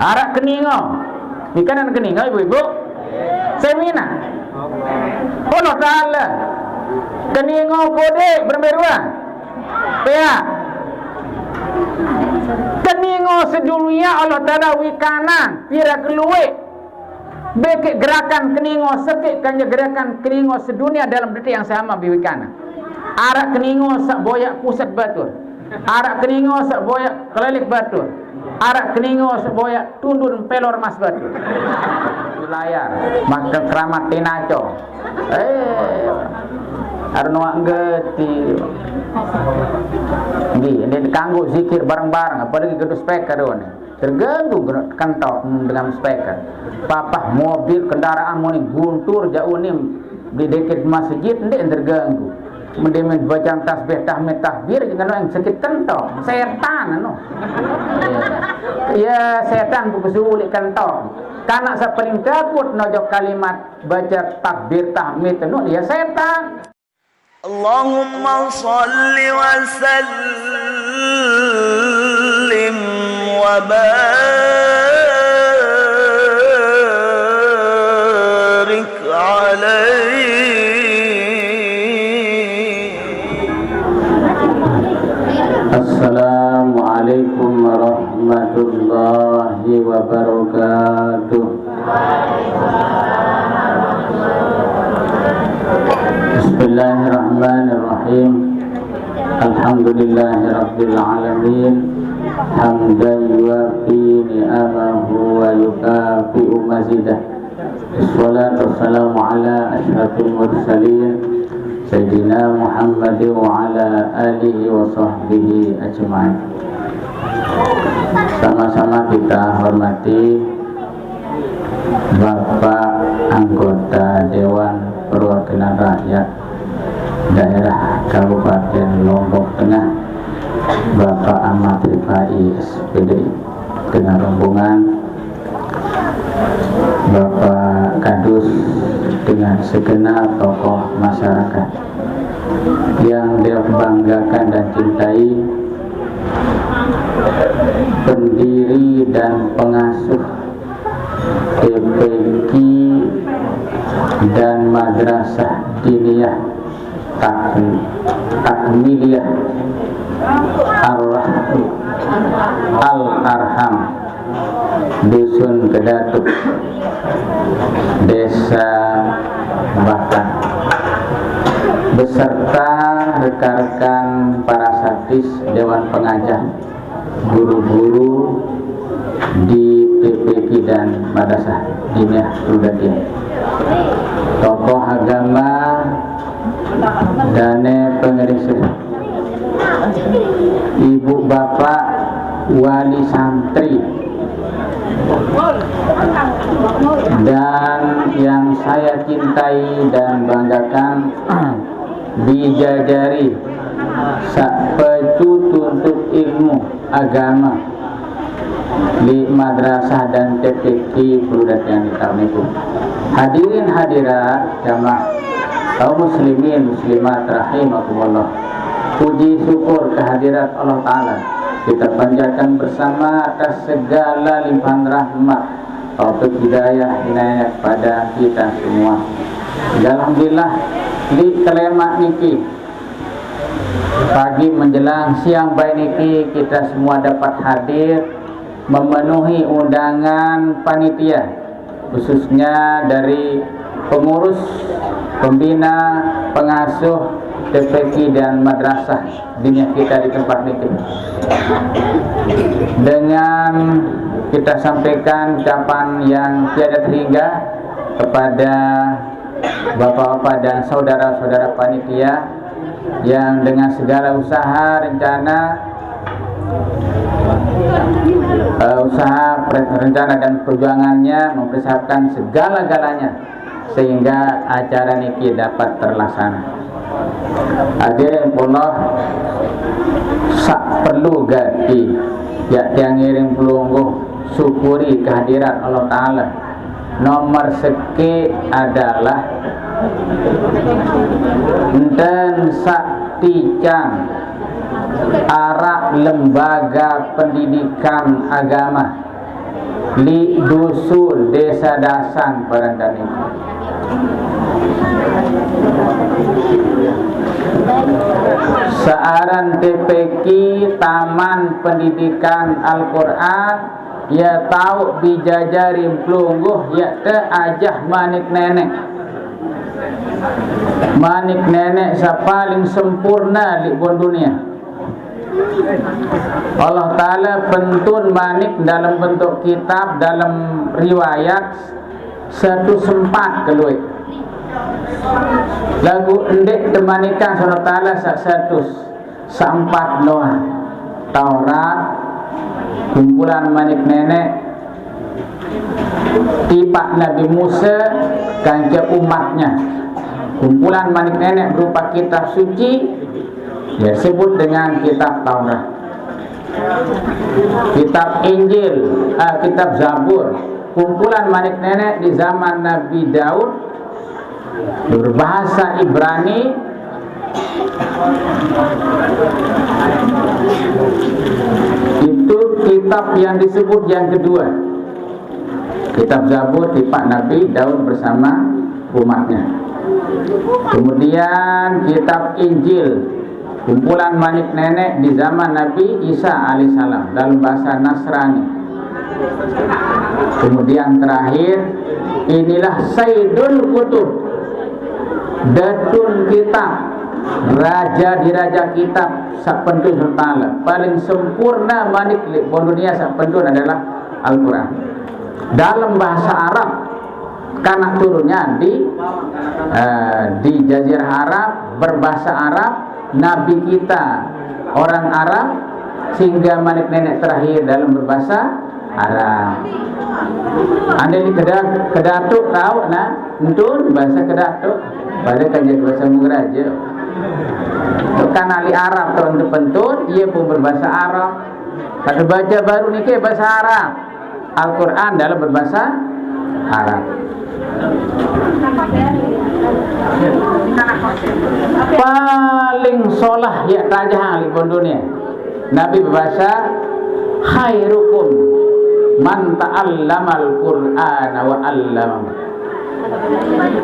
Arak keningo. Mikanan keningo ibu-ibu. Semina. Allah Ta'ala. Keningo kode bermerua. Ya. Keningo sedunia Allah Ta'ala wikanan. Pira keluwe. Beke gerakan keningo sekik kanya gerakan keningo sedunia dalam detik yang sama biwikana. Arak keningo sak boyak pusat batur. Arak keningo sak boyak kelelik batur. Arak keningo sak boyak tundun pelor mas batur. Layar maka keramat tinaco. Arno anggeti. Ini kanggo zikir bareng-bareng apalagi gedung speaker ini. Terganggu kentok dengan speaker. Papa mobil kendaraan mau guntur jauh ni di dekat masjid ndek terganggu. Mendemen baca tasbih tahmid takbir jangan yang sakit kentok. Setan anu. Ya setan buku sulit kentok. Karena saya paling takut nojok kalimat baca takbir tahmid anu ya setan. Allahumma salli wa sallim wa barik alaihi. Assalamualaikum warahmatullahi wabarakatuh. Bismillahirrahmanirrahim. Alhamdulillahirabbil alamin. Hamdan yuwafi ni'amahu wa yukafi'u mazidah. Wassalatu wassalamu ala asyrafil mursalin Sayyidina Muhammad wa ala alihi wa sahbihi ajma'in. Sama-sama kita hormati Bapak anggota Dewan Perwakilan Rakyat Daerah Kabupaten Lombok Tengah, Bapak Ahmad Rifai SPD, dengan rombongan Bapak Kadus dengan segenap tokoh masyarakat yang dia banggakan dan cintai, pendiri dan pengasuh TPQ dan Madrasah Diniyah Takmiliyah Al-Arham Dusun Kedatuk, Desa Bahkan, beserta rekan-rekan para satis Dewan Pengajah, guru-guru di PPK dan Madrasah Diniyah Rudadiyah, tokoh agama dan pengerisir, ibu bapak wali santri, dan yang saya cintai dan banggakan bijajari sak pecu tuntut ilmu agama di madrasah dan TPQ Perudat yang dikawaniku. Hadirin hadirat jamaah kaum muslimin muslimat rahimakumullah. Puji syukur kehadirat Allah Ta'ala kita panjatkan bersama atas segala limpahan rahmat, taufik hidayah inayah pada kita semua. Alhamdulillah di telemak niki pagi menjelang siang baik niki kita semua dapat hadir memenuhi undangan panitia, khususnya dari pengurus, pembina, pengasuh TPQ dan Madrasah Diniyah kita di tempat ini. Dengan kita sampaikan ucapan yang tiada terhingga kepada bapak-bapak dan saudara-saudara panitia yang dengan segala usaha, rencana dan perjuangannya mempersiapkan segala-galanya sehingga acara niki dapat terlaksana. Hadirin pullah sak perlu gati ya yang ngiring pelungguh syukuri kehadiran Allah Ta'ala. Nomor seki adalah dan sak ticang arak lembaga pendidikan agama li dusun desa dasan Parandan itu. Searan TPQ Taman Pendidikan Al-Quran ya tahu bijajari pelungguh ya te ajah manik nenek. Manik nenek paling sempurna di dunia. Allah Ta'ala pentun manik dalam bentuk kitab, dalam riwayat 1/4 keluar. Lagu endek temanikan Allah Ta'ala 1/4 doa. Taurat, kumpulan manik nenek, tipak Nabi Musa, kanca umatnya. Kumpulan manik nenek berupa kitab suci, ya sebut dengan kitab Taurat. Kitab Injil, kitab Zabur, kumpulan manik nenek di zaman Nabi Daud, berbahasa Ibrani. Itu kitab yang disebut yang kedua. Kitab Zabur tipak Nabi Daud bersama umatnya. Kemudian kitab Injil, kumpulan manik nenek di zaman Nabi Isa alaihissalam dalam bahasa Nasrani. Kemudian terakhir, inilah Sayyidul Kutub, Datun Kitab, raja di raja kitab sapentun sertala. Paling sempurna manik di dunia sapentun adalah Al-Quran dalam bahasa Arab, karena turunnya di Jazirah Arab, berbahasa Arab, Nabi kita orang Arab, sehingga manik nenek terakhir dalam berbahasa Arab. Anda ini kedatuk tahu nah, entun bahasa kedatuk pada kanjeng bahasa Muraja. Kan ahli Arab tahun pentun, ia pun berbahasa Arab. Kalau baca baru ni ke bahasa Arab, Al-Quran dalam berbahasa Arab. Paling solah ya raja di dunia. Nabi berbahasa khairukum man ta'allamal Qur'ana wa 'allama.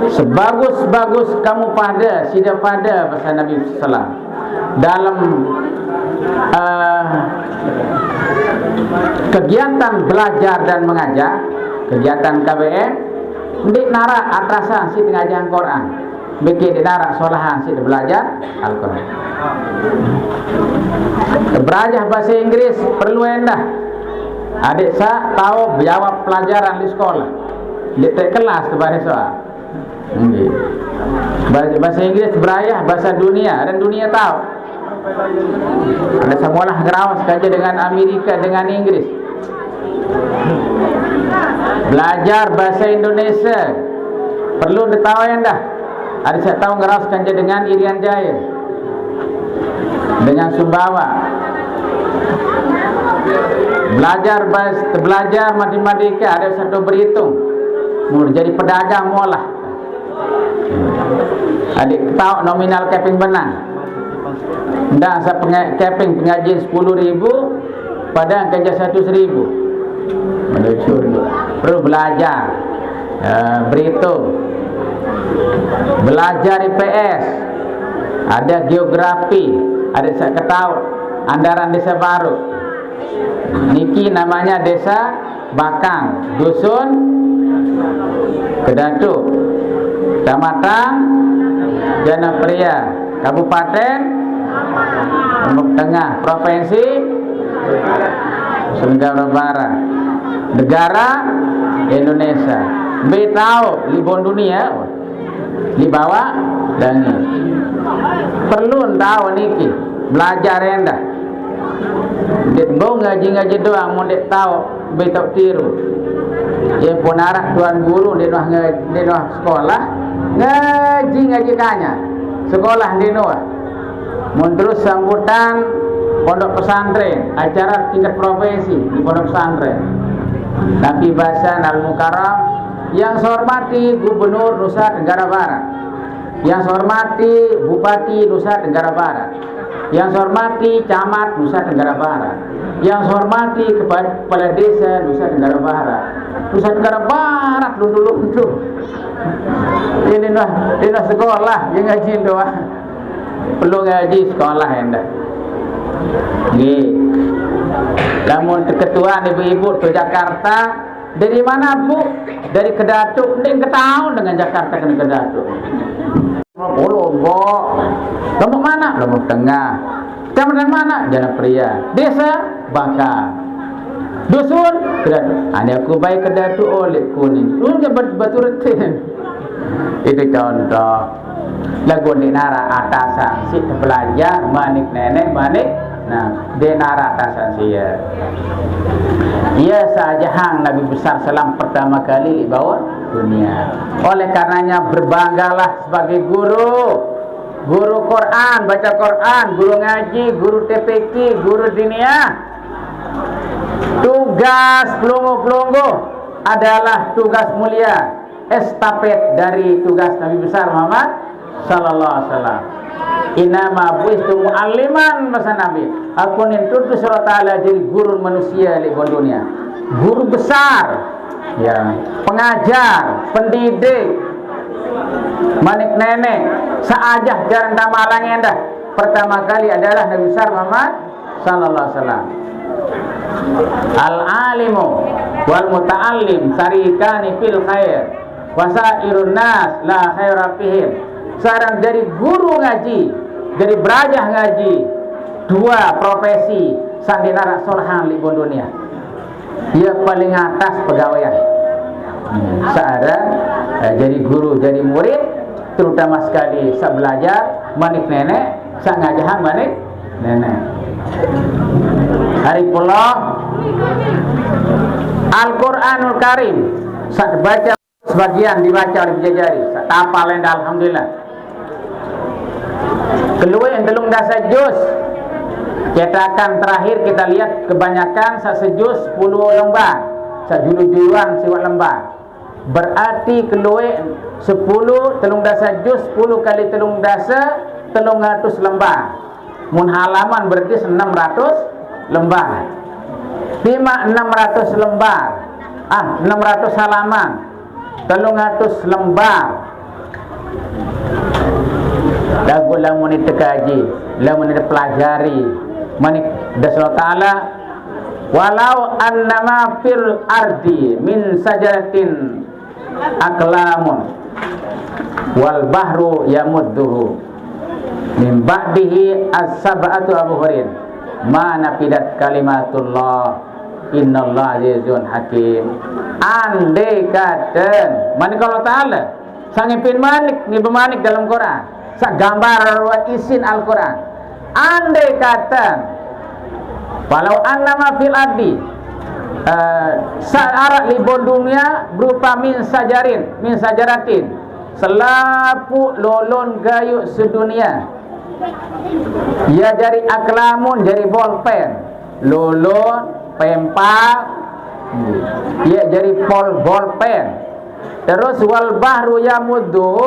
Sebagus-bagus kamu pada sida pada bahasa Nabi sallallahu dalam kegiatan belajar dan mengajar, kegiatan KBM, di nara atrasan si pengajian Quran, bikin di nara solahan si belajar Al-Quran. Belajar bahasa Inggris perlu endah. Adik saya tahu jawab pelajaran di sekolah, di kelas kepada soal. Bahasa Inggris berayah bahasa dunia dan dunia tahu. Ada sekolah ngerawas saja dengan Amerika dengan Inggris. Belajar bahasa Indonesia perlu ditawain dah. Ada saya tahu ngerawas saja dengan Irian Jaya, dengan Sumbawa. Belajar matematika ada satu berhitung, mau jadi pedagang molah. Adik tahu nominal capping benang. Ndak saya capping pengajian 10.000 pada kerja 100.000. Perlu belajar berhitung, belajar IPS, ada geografi, ada saya ketahu andaran desa baru. Niki namanya desa Bakang, dusun Kedatuk, kecamatan Janapria, Kabupaten Lombok Tengah, Provinsi Tenggara Barat, negara Indonesia. Tahu libon dunia di bawah langit. Perlu tahu niki belajar rendah. Dek bau ngaji doang mau dek tahu betok tiru. Ya pun arak tuan guru di noh sekolah ngaji kanya sekolah di noh. Mun terus sambutan pondok pesantren, acara tingkat provinsi di pondok pesantren. Nabi Basan Al-Mukarram, yang saya hormati Gubernur Nusa Tenggara Barat, yang saya hormati Bupati Nusa Tenggara Barat, yang saya hormati Camat Nusa Tenggara Barat, Yang saya hormati kepada kepala desa Nusa Tenggara Barat. Nusa Tenggara Barat lundu-lundu. Ini nah sekolah yang ngaji doa. Perlu ngaji sekolah hendak. Nggih. Lamun ketuaan ibu-ibu ke Jakarta, dari mana Bu? Dari Kedatuk. Ndek ketahun dengan Jakarta ke Kedatuk. Lombok. Lombok mana? Lombok Tengah. Kecamatan mana? Jana Pria. Desa Bakar. Dusun Kedatuk. Ani aku baik Kedatuk oleh kuning. Batu retin. Itu contoh. Lagu di nara atasan si belajar manik nenek manik. Nah, di nara atasan sia. Ia saja hang Nabi besar Salam pertama kali di bawah dunia. Oleh karenanya berbanggalah sebagai guru Quran, baca Quran, guru ngaji, guru TPQ, guru diniyah. Tugas pelunggu-pelunggu adalah tugas mulia, estafet dari tugas Nabi besar Muhammad sallallahu alaihi wasallam. Inama buistu mu'alliman masa Nabi. Aku nintutus Allah Ta'ala jadi guru manusia di dunia. Guru besar, ya, pengajar, pendidik, manik nenek, seajah jaran tamalang endah. Pertama kali adalah Nabi besar Muhammad sallallahu alaihi wasallam. Al-alimu wal muta'allim sarikani fil khair wasairun nas la khaira fihim. Sekarang jadi guru ngaji, jadi berajah ngaji, dua profesi sandinara solhan di dunia. Ia paling atas pegawaian. Sekarang jadi guru, jadi murid, terutama sekali saya belajar manik nenek, saya ngajahan manik nenek. Hari pula Al-Quranul Karim saya baca sebagian dibaca oleh Bijajari, saya tapal alhamdulillah. Keluar yang telung dasa juz. Cetakan terakhir kita lihat kebanyakan sejuz 10 lembar. Sajulu-juluan siwat lembar. Berarti keluar 10 telung dasa juz 10 kali telung dasa 300 lembar. Mun halaman berarti 600 lembar. 600 lembar. 600 halaman. 300 lembar. Lagu lamun itu kaji, lamun itu pelajari, manik dasar Taala. Walau annama fil ardi min sajaratin aklamun wal bahru yamudduhu min ba'dihi as-sab'atu abhurin ma nafidat kalimatullah innallaha azizun hakim. Andai kata manik Allah Taala sangipin manik ni bermanik dalam Quran. Sak gambar isin Al-Quran. Andai kata walau annama fil ardi sa'arat libon dunia berupa min sajaratin selapu lolon gayu sedunia. Ya dari aklamun, jadi bolpen, lolon, pempak, ya jadi bolpen. Terus wal bahru yamuddu,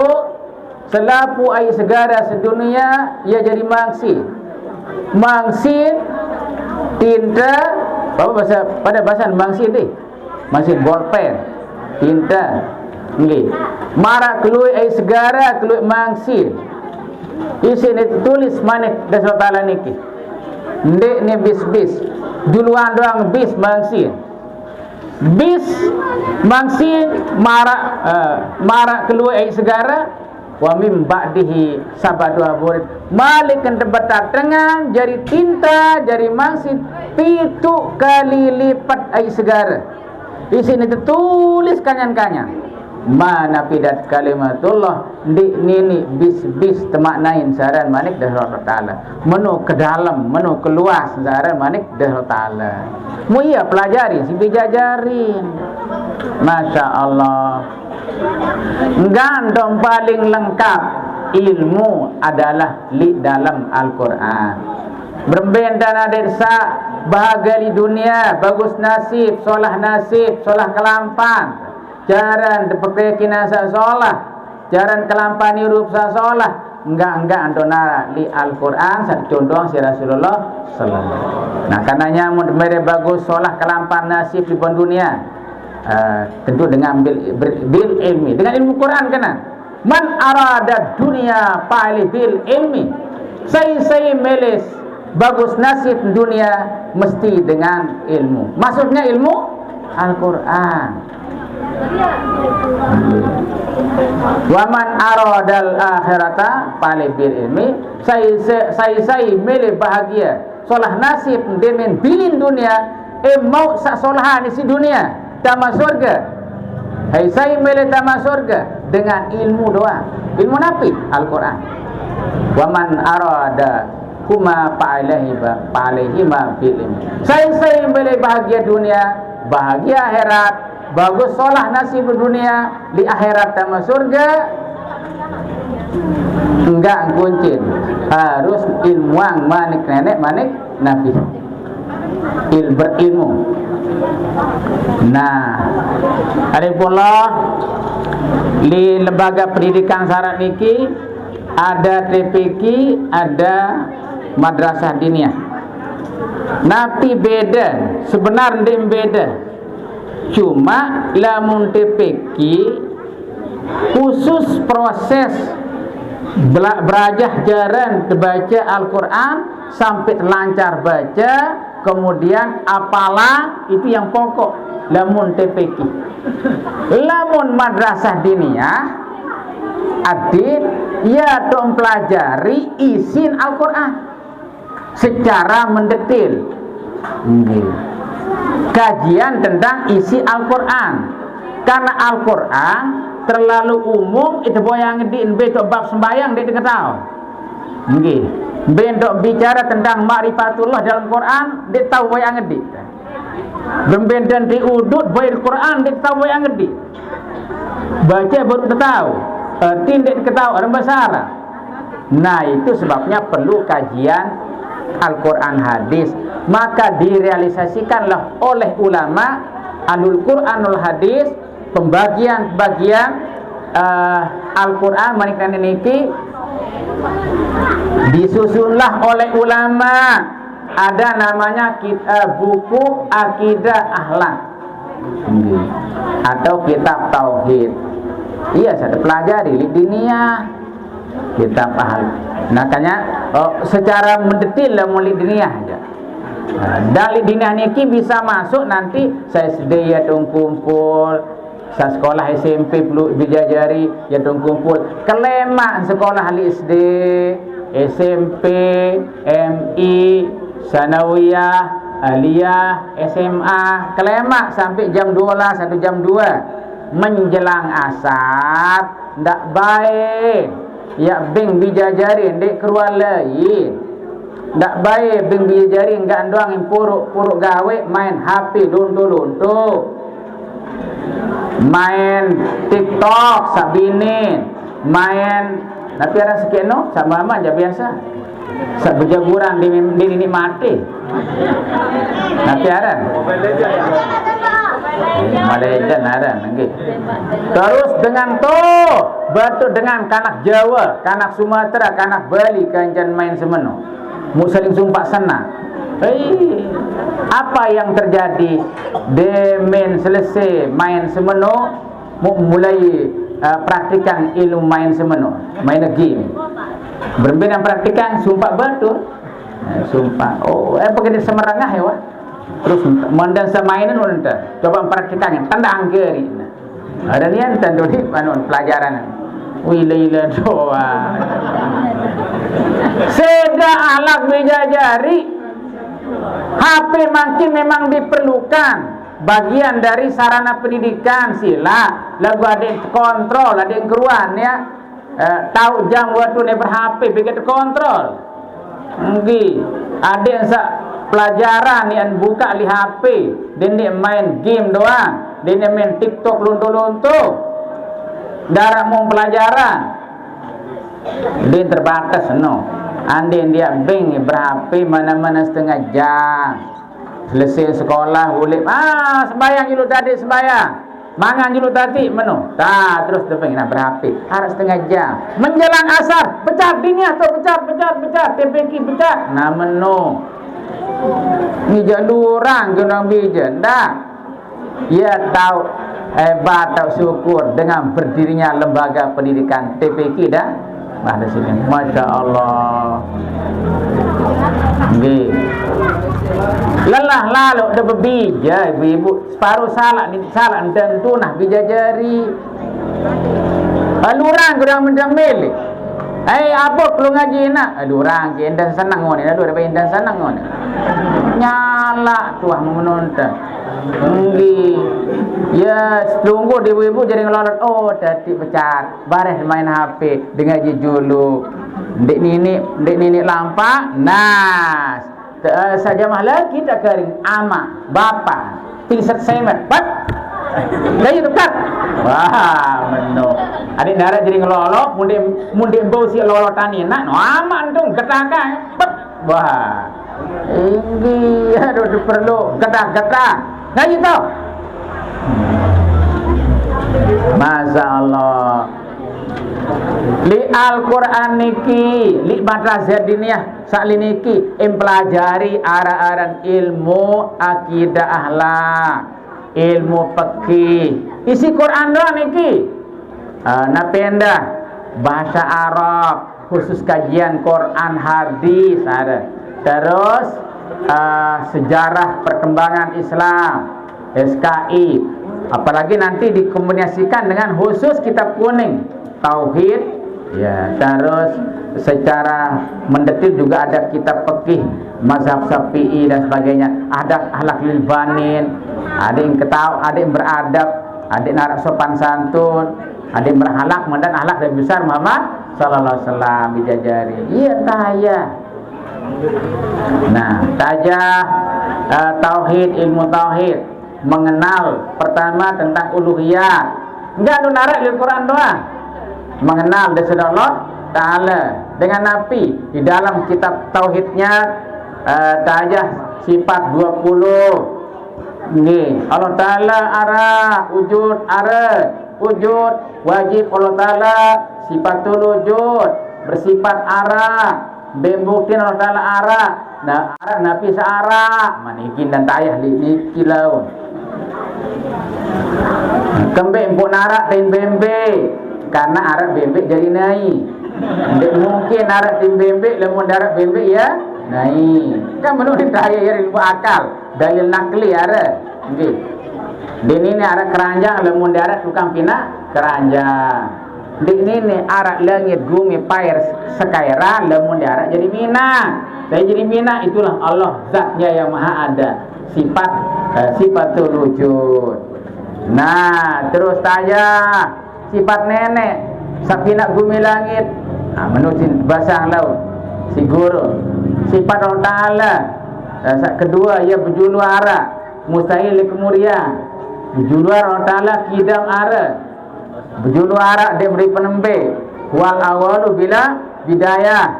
selapu air segara sedunia, ia jadi mangsin. Mangsin tinta, apa bahasa pada bahasa mangsin deh. Mangsin bolpen, tinta. Nggih. Marak keluar air segara, keluar mangsin. Isi ni tulis manik dasar Taala niki. Ndek ni bis. Duluan doang bis mangsin. Bis mangsin marak keluar air segara. Wa mim ba'dihi sabatu aburid malikan tebetat dengan jari tinta jari mangsin 7 kali lipat air segara. Di sini tertulis kanyan-kanyan mana pidat kalimatullah di nini bis temaknain saran manik dasar Taala menu ke dalam menu keluar saran manik dasar Taala mu iya pelajari si dijajarin. Masya Allah. Gandong paling lengkap ilmu adalah di dalam Al-Quran. Berbeda desa bahagia di dunia, bagus nasib, solah kelampan, jaran diperkainan sa solah, jaran kelampan hirup sa solah, enggak antona li Al-Quran satu contoh si Rasulullah sallallahu. Nah karenanya mun bagus solah kelampan nasib di dunia, tentu dengan bil ilmi, dengan ilmu Quran kena. Man arada dunia pali bil ilmi, saya meles bagus nasib dunia mesti dengan ilmu. Maksudnya ilmu Al-Quran. Wa man aradal akhirata pali bil ilmi, saya meles bahagia solah nasib dengan bilin dunia, mau sak solahan isi dunia tama surga. Hai saya meles tama surga dengan ilmu doa. Ilmu napi Al-Quran. Wa man arada kuma pa'alaihi bil ilmi. Saya meles bahagia dunia, bahagia akhirat, bagus solah nasib dunia, di akhirat tama surga. Enggak kuncin, harus ilmuang manik nenek manik nabi, berilmu. Nah, ada pula di lembaga pendidikan syarat niki ada TPQ, ada madrasah diniyah. Napi beda, sebenarnya beda. Cuma lamun TPQ khusus proses belajar jaran baca Al-Quran sampai lancar baca, kemudian apalah, itu yang pokok lamun TPQ. Lamun madrasah diniyah adik ya dong pelajari isin Al-Quran secara mendetil, kajian tentang isi Al-Quran. Karena Al-Quran terlalu umum, itu boyang di bentuk bab sembayang dia tahu. Nggih. Bentuk bicara tentang ma'rifatullah dalam Quran dia tahu boyang di. Bembendan di udud boy Quran dia tahu boyang di. Baca baru tahu. Tindak ketahui orang bahasa Arab. Nah, itu sebabnya perlu kajian Al-Quran hadis. Maka direalisasikanlah oleh ulama Ahlul Quranul Hadis pembagian Al-Quran manikan ini disusunlah oleh ulama. Ada namanya buku akidah akhlak atau kitab tauhid. Iya, saya pelajari di dunia kitab akhlak. Makanya secara mendetil lah mulai dunia aja. Dari dinah niki bisa masuk nanti saya sedia dong kumpul sa sekolah SMP perlu dijajari ya dong kumpul kelemak sekolah SD, SMP, MI, sanawiyah, aliyah, SMA kelemak sampai jam 12 1 jam 2 menjelang asar ndak baik ya bing dijajari ndek keluar lain. Ndak baik bing bijari enggak doang yang puruk gawe main HP luntu main TikTok sabinin main tapi ada sekeno sama aja biasa sabejaguran di ini mati tapi ada Malaysia ada nggih. Terus dengan batu dengan kanak Jawa, kanak Sumatera, kanak Bali kanjan main semeno. Mu saling sumpah sana. Apa yang terjadi? Demen selesai main semeno, mu mulai praktikan ilmu main semeno, main game. Berbeda praktikan sumpah batu. Sumpah. Pakai semerangah ya, wah. Terus mandan samainan nonton. Coba praktikannya tanda anggeri. Ada nian tanda di pelajaran. Wila doa. Seda alat bijajari. HP makin memang diperlukan bagian dari sarana pendidikan sila. Lagu ada yang kontrol, ada yang keruan ya. Tahu jam waktu ni ber-HP begitu kontrol. Nggih, ada yang pelajaran yang buka di HP, dia main game doang, dia main TikTok luntu-luntu. Darah mau pelajaran dia terbatas no. Andin dia bing ber-HP mana-mana setengah jam. Selesai sekolah boleh sembayang dulu tadi sembayang. Mangan dulu tadi menu. Terus tepeng nak berapi. Harap setengah jam. Menjelang asar, pecat dunia tu, pecat. TPK pecat. Nah menu. Bija durang kena bija. Dah. Ia tahu hebat, tahu syukur dengan berdirinya lembaga pendidikan TPK dah. Bahasa sini. Masya Allah. Nggih. Lelah lalu dah berbija ibu-ibu separuh salah tentu nah bija jari. Lurang kurang mendamil. Apa perlu ngaji nak? Lurang ke indan senang ngone, dapat indan senang ngone. Nyala tuah menonton. Nggih. Ya, tunggu ibu-ibu jadi ngelolot. Oh, tadi pecat. Baris main HP dengan ngaji dulu. Dek nini lampak. Nas. Saja malah kita kering ama bapa tingset semet pat gaya tepat wah meno adik darat jadi ngelolok mundi bau si lolotan ini nak no aman dong getakan pat wah ini aduh perlu getah gaya tu Masya Allah li Al-Quran niki li madrasah diniyah sakli niki empelajari arah-arah ilmu akidah akhlak ilmu fikih isi Quran doang niki napenda bahasa Arab khusus kajian Quran hadis ada terus sejarah perkembangan Islam SKI apalagi nanti dikombinasikan dengan khusus kitab kuning tauhid ya terus secara mendetil juga ada kitab fikih mazhab Syafi'i dan sebagainya ada akhlak lil banin ada yang ketahu ada yang beradab ada yang narak sopan santun ada yang berhalak dan akhlak dari besar Muhammad sallallahu alaihi wasallam dijajari iya taya nah tajah tauhid ilmu tauhid mengenal pertama tentang uluhiyah enggak ada narak di Quran doang mengenal dasar Allah Ta'ala dengan Nabi di dalam kitab tauhidnya tajah sifat 20 ini Allah Ta'ala arah wujud wajib Allah Ta'ala sifatul wujud bersifat arah bembuktin Allah Ta'ala arah nah arah Nabi searah manikin dan tayah di kilau kembeng pun narak dan bembe karena arak bebek jadi naik. Tidak mungkin arak tim bebek lemun darat bebek ya naik. Kan menurut saya ya ilmu akal dalil nakli arak. Nggih. Dini ni arak keranjang lemun darat tukang pina keranjang. Dini ni arak langit bumi pair sekaira lemun darat jadi mina. Saya jadi mina itulah Allah zatnya yang maha ada. Sifatul wujud. Nah, terus saja sifat nenek sakinah bumi langit menurut bahasa laut si guru sifat Allah Ta'ala kedua ia berjulu arah mustahil kemuliaan berjulu Allah Ta'ala kidam arah berjulu arah dia beri penembe wal awalu bila bidayah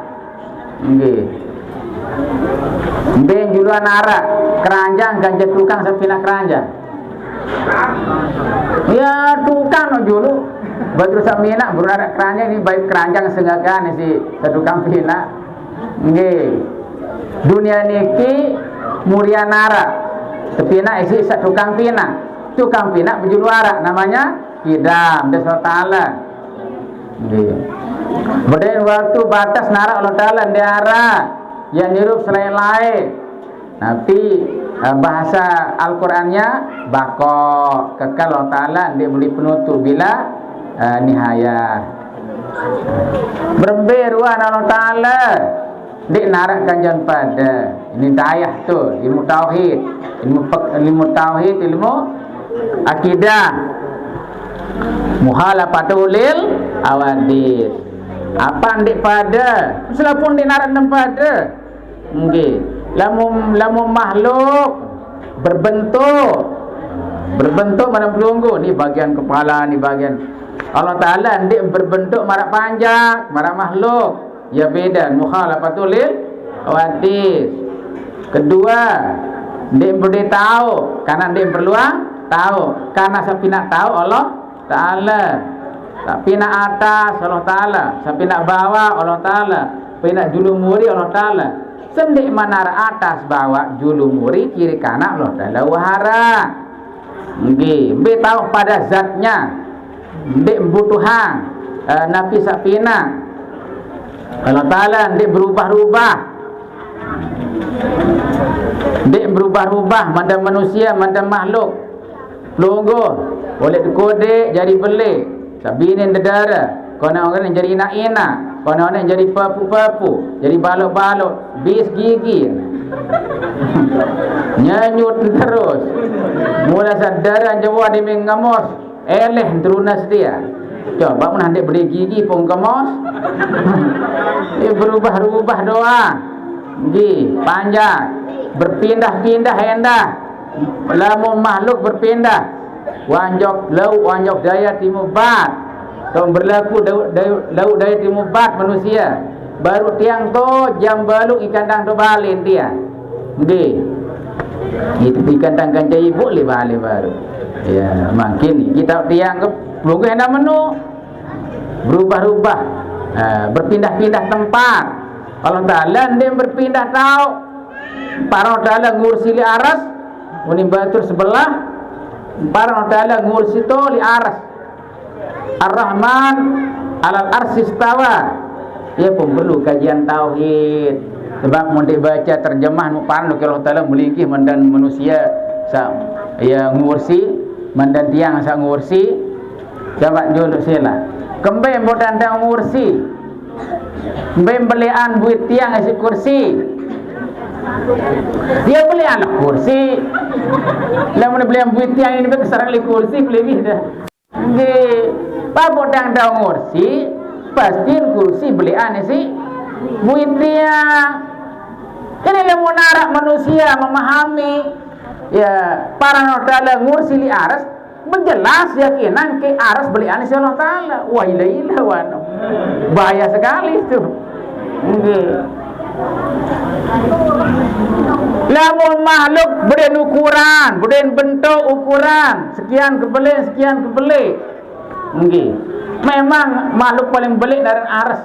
nggih ben juluan arah keranjang ganja tukang sapina keranjang ya tukang no julu Badru samina berunarak keranjang ini baik keranjang sengakan si tukang pina nggih dunia niki muria nara tepina isi tukang pina berjulu arak namanya kidam desa ta'ala nggih berdaya waktu batas nara Allah Ta'ala diara yang nirup selain lain tapi bahasa Al-Qurannya bako kekal Allah Ta'ala dia beli penutup bila nihayah berberuan Allah Ta'ala dia narak ganjan pada ini dayah tu ilmu tauhid ilmu akidah muhalafatul lil awadis apa ndik pada selapun di narak pada nggih lamun makhluk berbentuk mana pelunggu ni bagian kepala ni bagian Allah Ta'ala ndik berbentuk marak panjang marak makhluk ya beda mukhalafatul lil awadis kedua ndik boleh tahu karena ndik perlu tahu. Karena siapa nak tahu Allah Ta'ala. Tapi nak atas Allah Ta'ala, siapa nak bawah Allah Ta'ala, siapa nak julumuri Allah Ta'ala. Sendik manara atas bawah julumuri kiri kanan Allah Ta'ala wahara. Nggih, mbe tahu pada zatnya. Mbe butuhan napi sapina. Allah Ta'ala ndik berubah-ubah. Ndik berubah-ubah mandang manusia, mandang makhluk. Logo boleh dikodek jadi belik. Sabinin dedara. Kona orang yang jadi inak-inak, kona orang yang jadi papu-papu, jadi balok-balok, bis gigi. Nyanyut terus. Mula sadara Jawa di mengamos, eleh terunas dia. Coba pun hendak beli gigi pun kemos. Berubah-ubah doa. Gigi panjang, berpindah-pindah hendak. Lamun makhluk berpindah. Wanjok laut, wanjok daya timur barat. Kalau berlaku laut daya timur barat manusia. Baru tiang tu jam baluk ikan tang tu balin dia. Nggih. Itu ikan tang kanca ibu le balik baru. Ya, makin kita tiang ke belum hendak menu. Berubah-ubah. Berpindah-pindah tempat. Allah Ta'ala dia berpindah tahu. Para Allah Ta'ala ngursi li aras, unim batur sebelah. Para Allah Ta'ala ngursi to li aras. Ar-Rahman alal arsis tawa. Ia pun perlu kajian tauhid. Sebab mundik baca terjemah muparan Allah Ta'ala melingkih mandan manusia ia ngursi, mandan tiang sa ngursi. Jawab julu sila. Kembali bodan tang ngursi. Kembali belian buit tiang isi kursi. Dia belian kursi. Lamun belian buit tiang ini besar li kursi lebih dah. Nggih. Babo dang dang ngursi, pasti kursi belian si buit dia. Ini lemu narak manusia memahami ya para Allah Ta'ala ngursi li aras menjelas yakinan ke aras belian si Allah Ta'ala. Wah ilah wano bahaya sekali itu. Lamun makhluk beren ukuran, beren bentuk ukuran sekian kebelik. Nggih. Memang makhluk paling belik dari aras.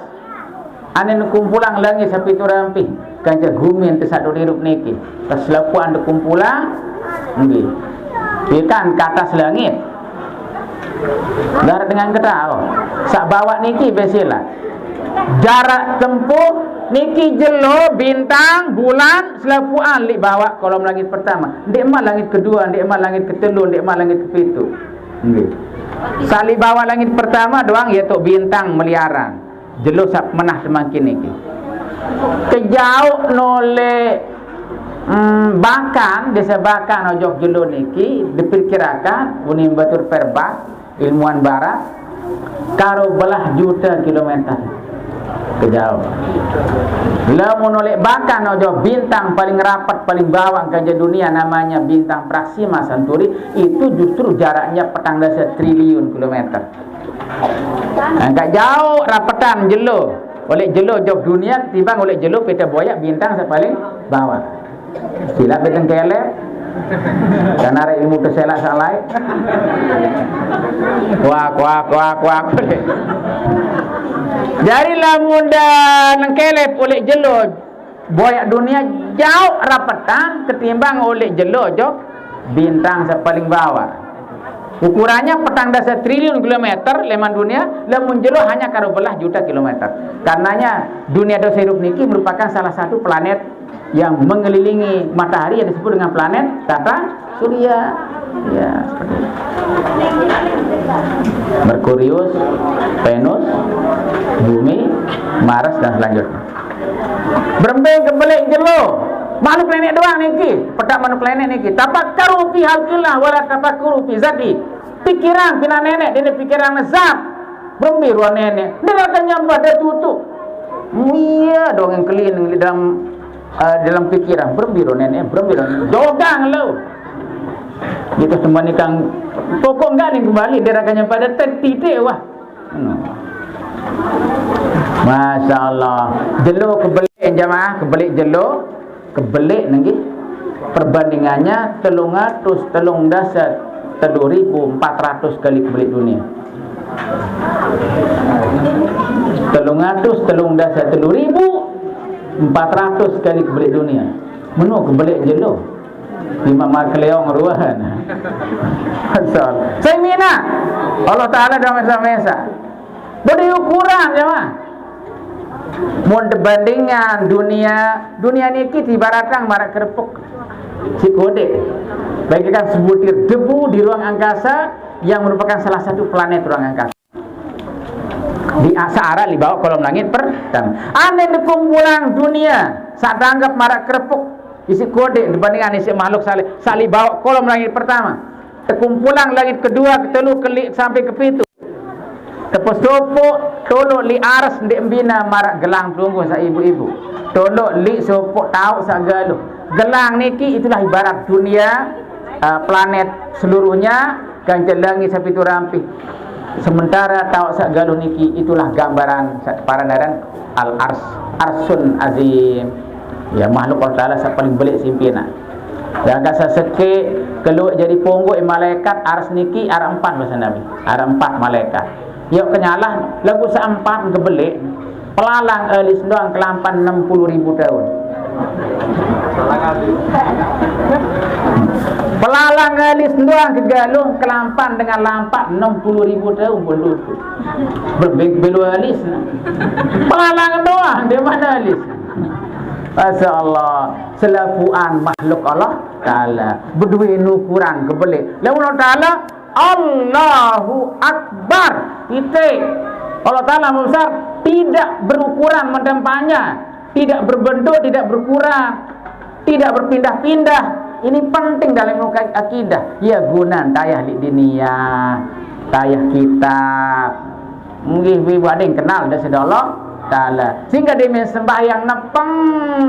Ane kumpulang langit sampai tu rampi. Kanca gumin te satu hidup niki. Tas lapuan de kumpulang. Nggih. Ikan ke atas langit. Darat dengan ketau. Sak bawa niki besila. Jarak tempuh niki jelo bintang bulan selapuan li bawa kolom langit pertama. Ndek mah langit kedua, ndek mah langit ketelu, ndek mah langit kepitu. Nggih. Sali bawah langit pertama doang iaitu bintang meliaran. Jelo sak menah semakin niki. Kejauh nole bahkan desa bahkan ojok jelo niki diperkirakan unim batur perba ilmuwan barat karo belah juta kilometer kejauh. Lamun oleh bahkan ojok bintang paling rapat paling bawah ke dunia namanya bintang Proxima Centauri itu justru jaraknya 14 triliun kilometer. Agak jauh rapatan jelo. Oleh jelo jauh dunia timbang oleh jelo peta boyak bintang paling bawah. Sila beteng kele. Karena ada ilmu keselak salai. Kuak. Dari lamun dan kelep oleh jelo boyak dunia jauh rapatan ketimbang oleh jelo jok bintang paling bawah. Ukurannya petang dasar triliun kilometer leman dunia, lamun jelo hanya karo belah juta kilometer. Karenanya dunia dosa hidup niki merupakan salah satu planet yang mengelilingi matahari yang disebut dengan planet tata surya. Ya, seperti itu. Merkurius, Venus, Bumi, Mars dan selanjutnya. Berembeng kebelik jelo. Makhluk planet doang niki, petak makhluk planet niki. Tafakkaru fi halqillah wala tafakkaru fi zati. Pikiran pina nenek, dene pikiran zat. Berembi ruang nenek. Dia akan nyambah dia tutup. Iya dong yang keliling dalam pikiran. Berembi ruang nenek, berembi ruang jogang lo. Gitu semua ni kang pokok enggak ni kembali dia akan nyampai pada titik wah. Masya Allah. Jelo kebelik jamaah, kebelik jelo. Kebelik nanggi perbandingannya telung dasar 300 kali kebelik dunia. 300 kali kebelik dunia. Menu kebelik je lo. Imam Markeleong ruahan. Asal. Saya mina. Allah Taala dah mesa-mesa. Beri ukuran jemaah. Mun dibandingkan dunia ni kita ibaratkan marak kerepuk si kodek. Bagikan sebutir debu di ruang angkasa yang merupakan salah satu planet ruang angkasa. Di Sahara dibawa kolom langit pertama. Aneh di kumpulan dunia saat anggap marak kerepuk isi kodek dibandingkan isi makhluk salih bawa kolom langit pertama. Kumpulan langit kedua, ketelu, kelik sampai ke pitu. Tepus sopok tolok li aras ndek mbina marak gelang tunggu sa ibu-ibu. Tolok li sopok tahu sa galuh. Gelang niki itulah ibarat dunia, planet seluruhnya ganjel langit sampai tu rampih. Sementara tahu sa galuh niki itulah gambaran paranaran al-ars, arsun azim. Ya makhluk Allah Taala sa paling belik simpina. Dan kasa seke keluar jadi ponggok malaikat ars niki ara 4 bahasa Nabi. Ara 4 malaikat. Yuk kenyalah lagu seempat kebelik pelalang alis doang kelampan 60.000 tahun. Pelalang alis doang kegaluh kelampan dengan lampak 60.000 tahun pun duduk. Berbelu alis. Pelalang doang di mana alis? Masya Allah, selapuan makhluk Allah Ta'ala berdua ukuran kebelik. Lalu Allah Ta'ala Allahu Akbar. Titik. Allah Ta'ala besar, tidak berukuran mendempanya, tidak berbentuk, tidak berkurang, tidak berpindah-pindah. Ini penting dalam akidah. Ya guna tayah di dunia, tayah kitab. Mungkin ibu ada yang kenal dah sudah Allah Ta'ala. Sehingga dia sembahyang nepeng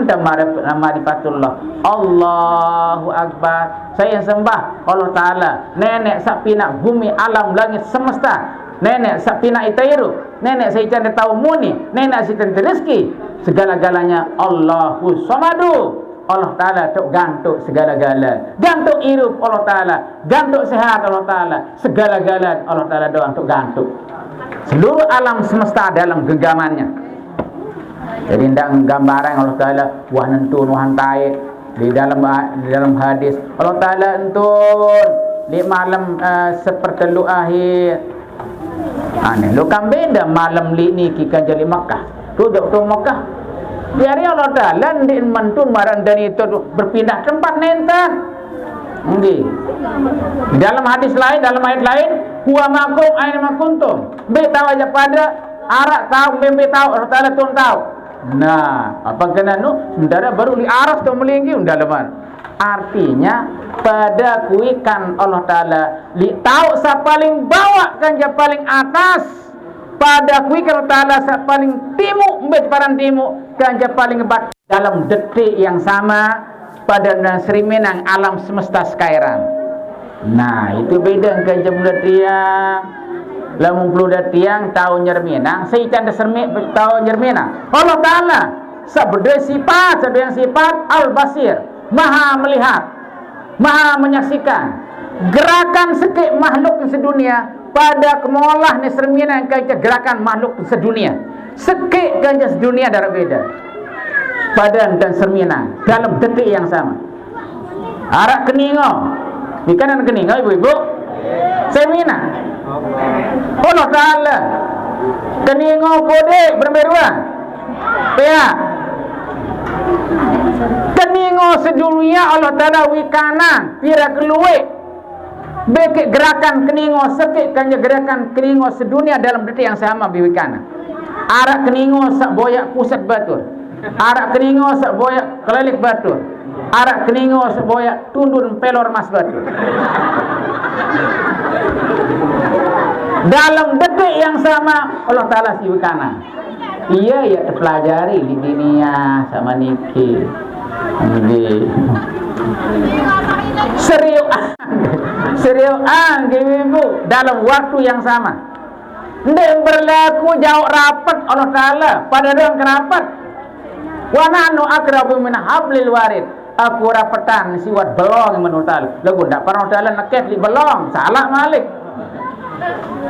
nama difatullah. Allahu Akbar. Saya sembah Allah Ta'ala. Nenek sapina bumi alam langit semesta. Nenek sapina itairu. Nenek saya canda tahu muni. Nenek saya canda rezeki. Segala-galanya Allahu Samadu. Allah Ta'ala tok gantuk segala-gala. Gantuk hidup Allah Ta'ala. Gantuk sehat Allah Ta'ala. Segala-gala Allah Ta'ala doang tok gantuk. Seluruh alam semesta dalam genggamannya. Jadi ndang gambaran Allah Ta'ala wah nentun wah taik di dalam hadis Allah Ta'ala entun di malam sepertelu akhir. Aneh lu kan beda malam li ni kikan jali Makkah. Tu jauh tu Makkah. Biar Allah Ta'ala di mentun marang dan itu berpindah tempat nenten. Nggih. Di dalam hadis lain, dalam ayat lain, huwa makum aina makuntum. Be tahu aja pada arak tahu, be tahu Allah Ta'ala tun tahu. Nah, apa kena sementara baru di aras tu melinggi undalaman. Artinya pada kuikan Allah Ta'ala li tahu sa paling bawah kan ja paling atas. Pada kuikan Allah Ta'ala sa paling timuk mbet paran timuk kan ja paling ngebat dalam detik yang sama pada Sri Minang alam semesta sekarang. Nah, itu beda kan jam tiang. Lamun puluh tiang tahun Nyerminang, saya tanda sermik tahun Nyerminang. Allah Ta'ala sabda sifat Al-Basir, Maha melihat, Maha menyaksikan gerakan sekik makhluk sedunia pada kemolah ni Serminang kan gerakan makhluk sedunia. Sekik kan sedunia darah beda. Padan dan Serminang dalam detik yang sama. Arak keningo. Ikan keningo ibu-ibu. Serminang. Allah Ta'ala keningo kode bermeruan. Ya. Keningo sedunia Allah Ta'ala wikanan pira keluwe. Bekik gerakan keningo sekik kan gerakan keningo sedunia dalam detik yang sama biwikana. Arak keningo sak boyak pusat batur. Arak keningo sak boyak kelelik batur. Arak keningo sak boyak tundun pelor mas batur. Dalam detik yang sama Allah Ta'ala siwikana. Iya ya terpelajari di dunia sama niki. Serius ibu dalam waktu yang sama. Ndek berlaku jauh rapat Allah Ta'ala pada orang kerapat. Wa nahnu akrabu min hablil warid. aku rapetan siwat belong menurut Allah. Lagu ndak pernah Allah nakep di belong, salah malik.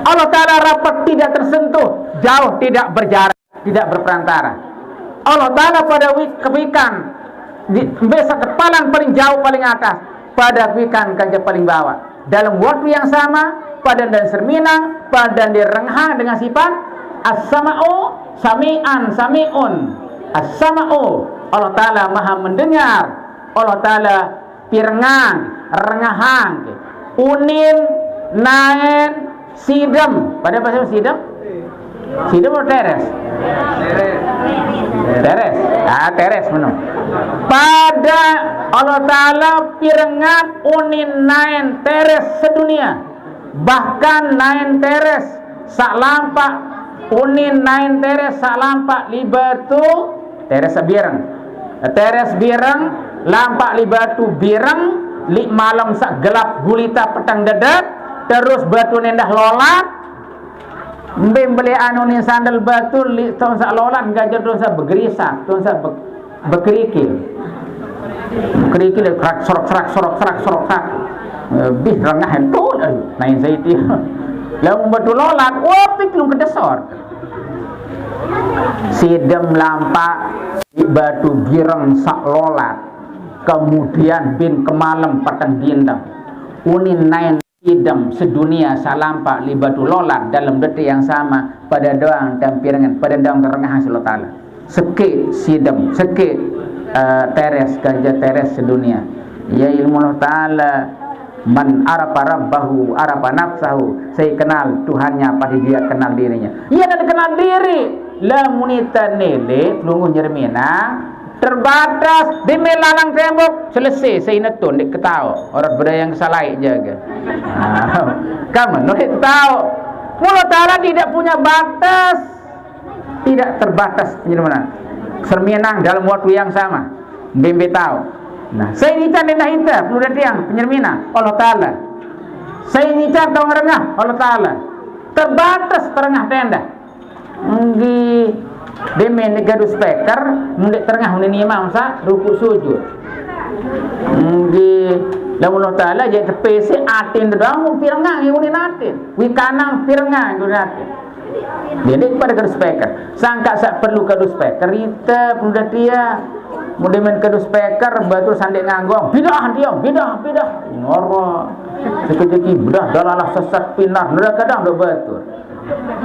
Allah Ta'ala rapat tidak tersentuh, jauh tidak berjarak, tidak berperantara. Allah Ta'ala pada kewikan besa kepalan paling jauh paling atas, pada kewikan kaca paling bawah. Dalam waktu yang sama, pada dan serminang, pada direnghang dengan sifat as-sama'u sami'an sami'un. As-sama'u, Allah Ta'ala maha mendengar. Allah Ta'ala pirengang, rengahang, unin, naen, sidem. Pada bahasa sidem? Sidem atau teres? Teres. Teres menung. Pada Allah Ta'ala pirengat unin naen teres sedunia. Bahkan naen teres sak lampak unin naen teres sak lampak libatu teres bireng. Teres bireng lampak libatu bireng li malam sak gelap gulita petang dedet terus batu nendah lolat beli anu ni sandal batu li tahun sak lolat gajah tahun sak begerisak tahun sak bekerikil sorok bih rengah entul nain saiti lamun batu lolat opik lu kedesor sidem lampak di batu gireng sak lolat kemudian bin kemalem petang dindang unin nain idam sedunia salampak li batu lolat dalam detik yang sama pada doang dan pirangan pada doang kerengahan Allah Ta'ala sekit sidem sekit teres gajah teres sedunia ya ilmu Allah Ta'ala man arafa rabbahu arafa nafsahu saya kenal Tuhannya pada dia kenal dirinya ia ada kenal diri la munita nele pelungguh jermina terbatas di melalang tembok selesai saya netun dik ketau orang berdaya yang salai jaga kamu nulit tahu Allah Ta'ala tidak punya batas tidak terbatas penyerminang serminang dalam waktu yang sama bimbe tahu nah saya ini can dendah hinta perlu tiang penyerminang Allah Ta'ala saya ini can tahu ngerengah Allah Ta'ala terbatas terengah tenda di demen negadu speaker mundik terengah unin imam sa rukuk sujud di lamun Allah Ta'ala jadi tepesi atin doang pirengang unin atin wikanang pirengang unin atin jadi kepada gadu speaker sangka sak perlu gadu speaker ita perlu dia mudemen gadu speaker batu sandek nganggong bidah ngoro sekejeki bedah dalalah sesat pinar nura kadang do batur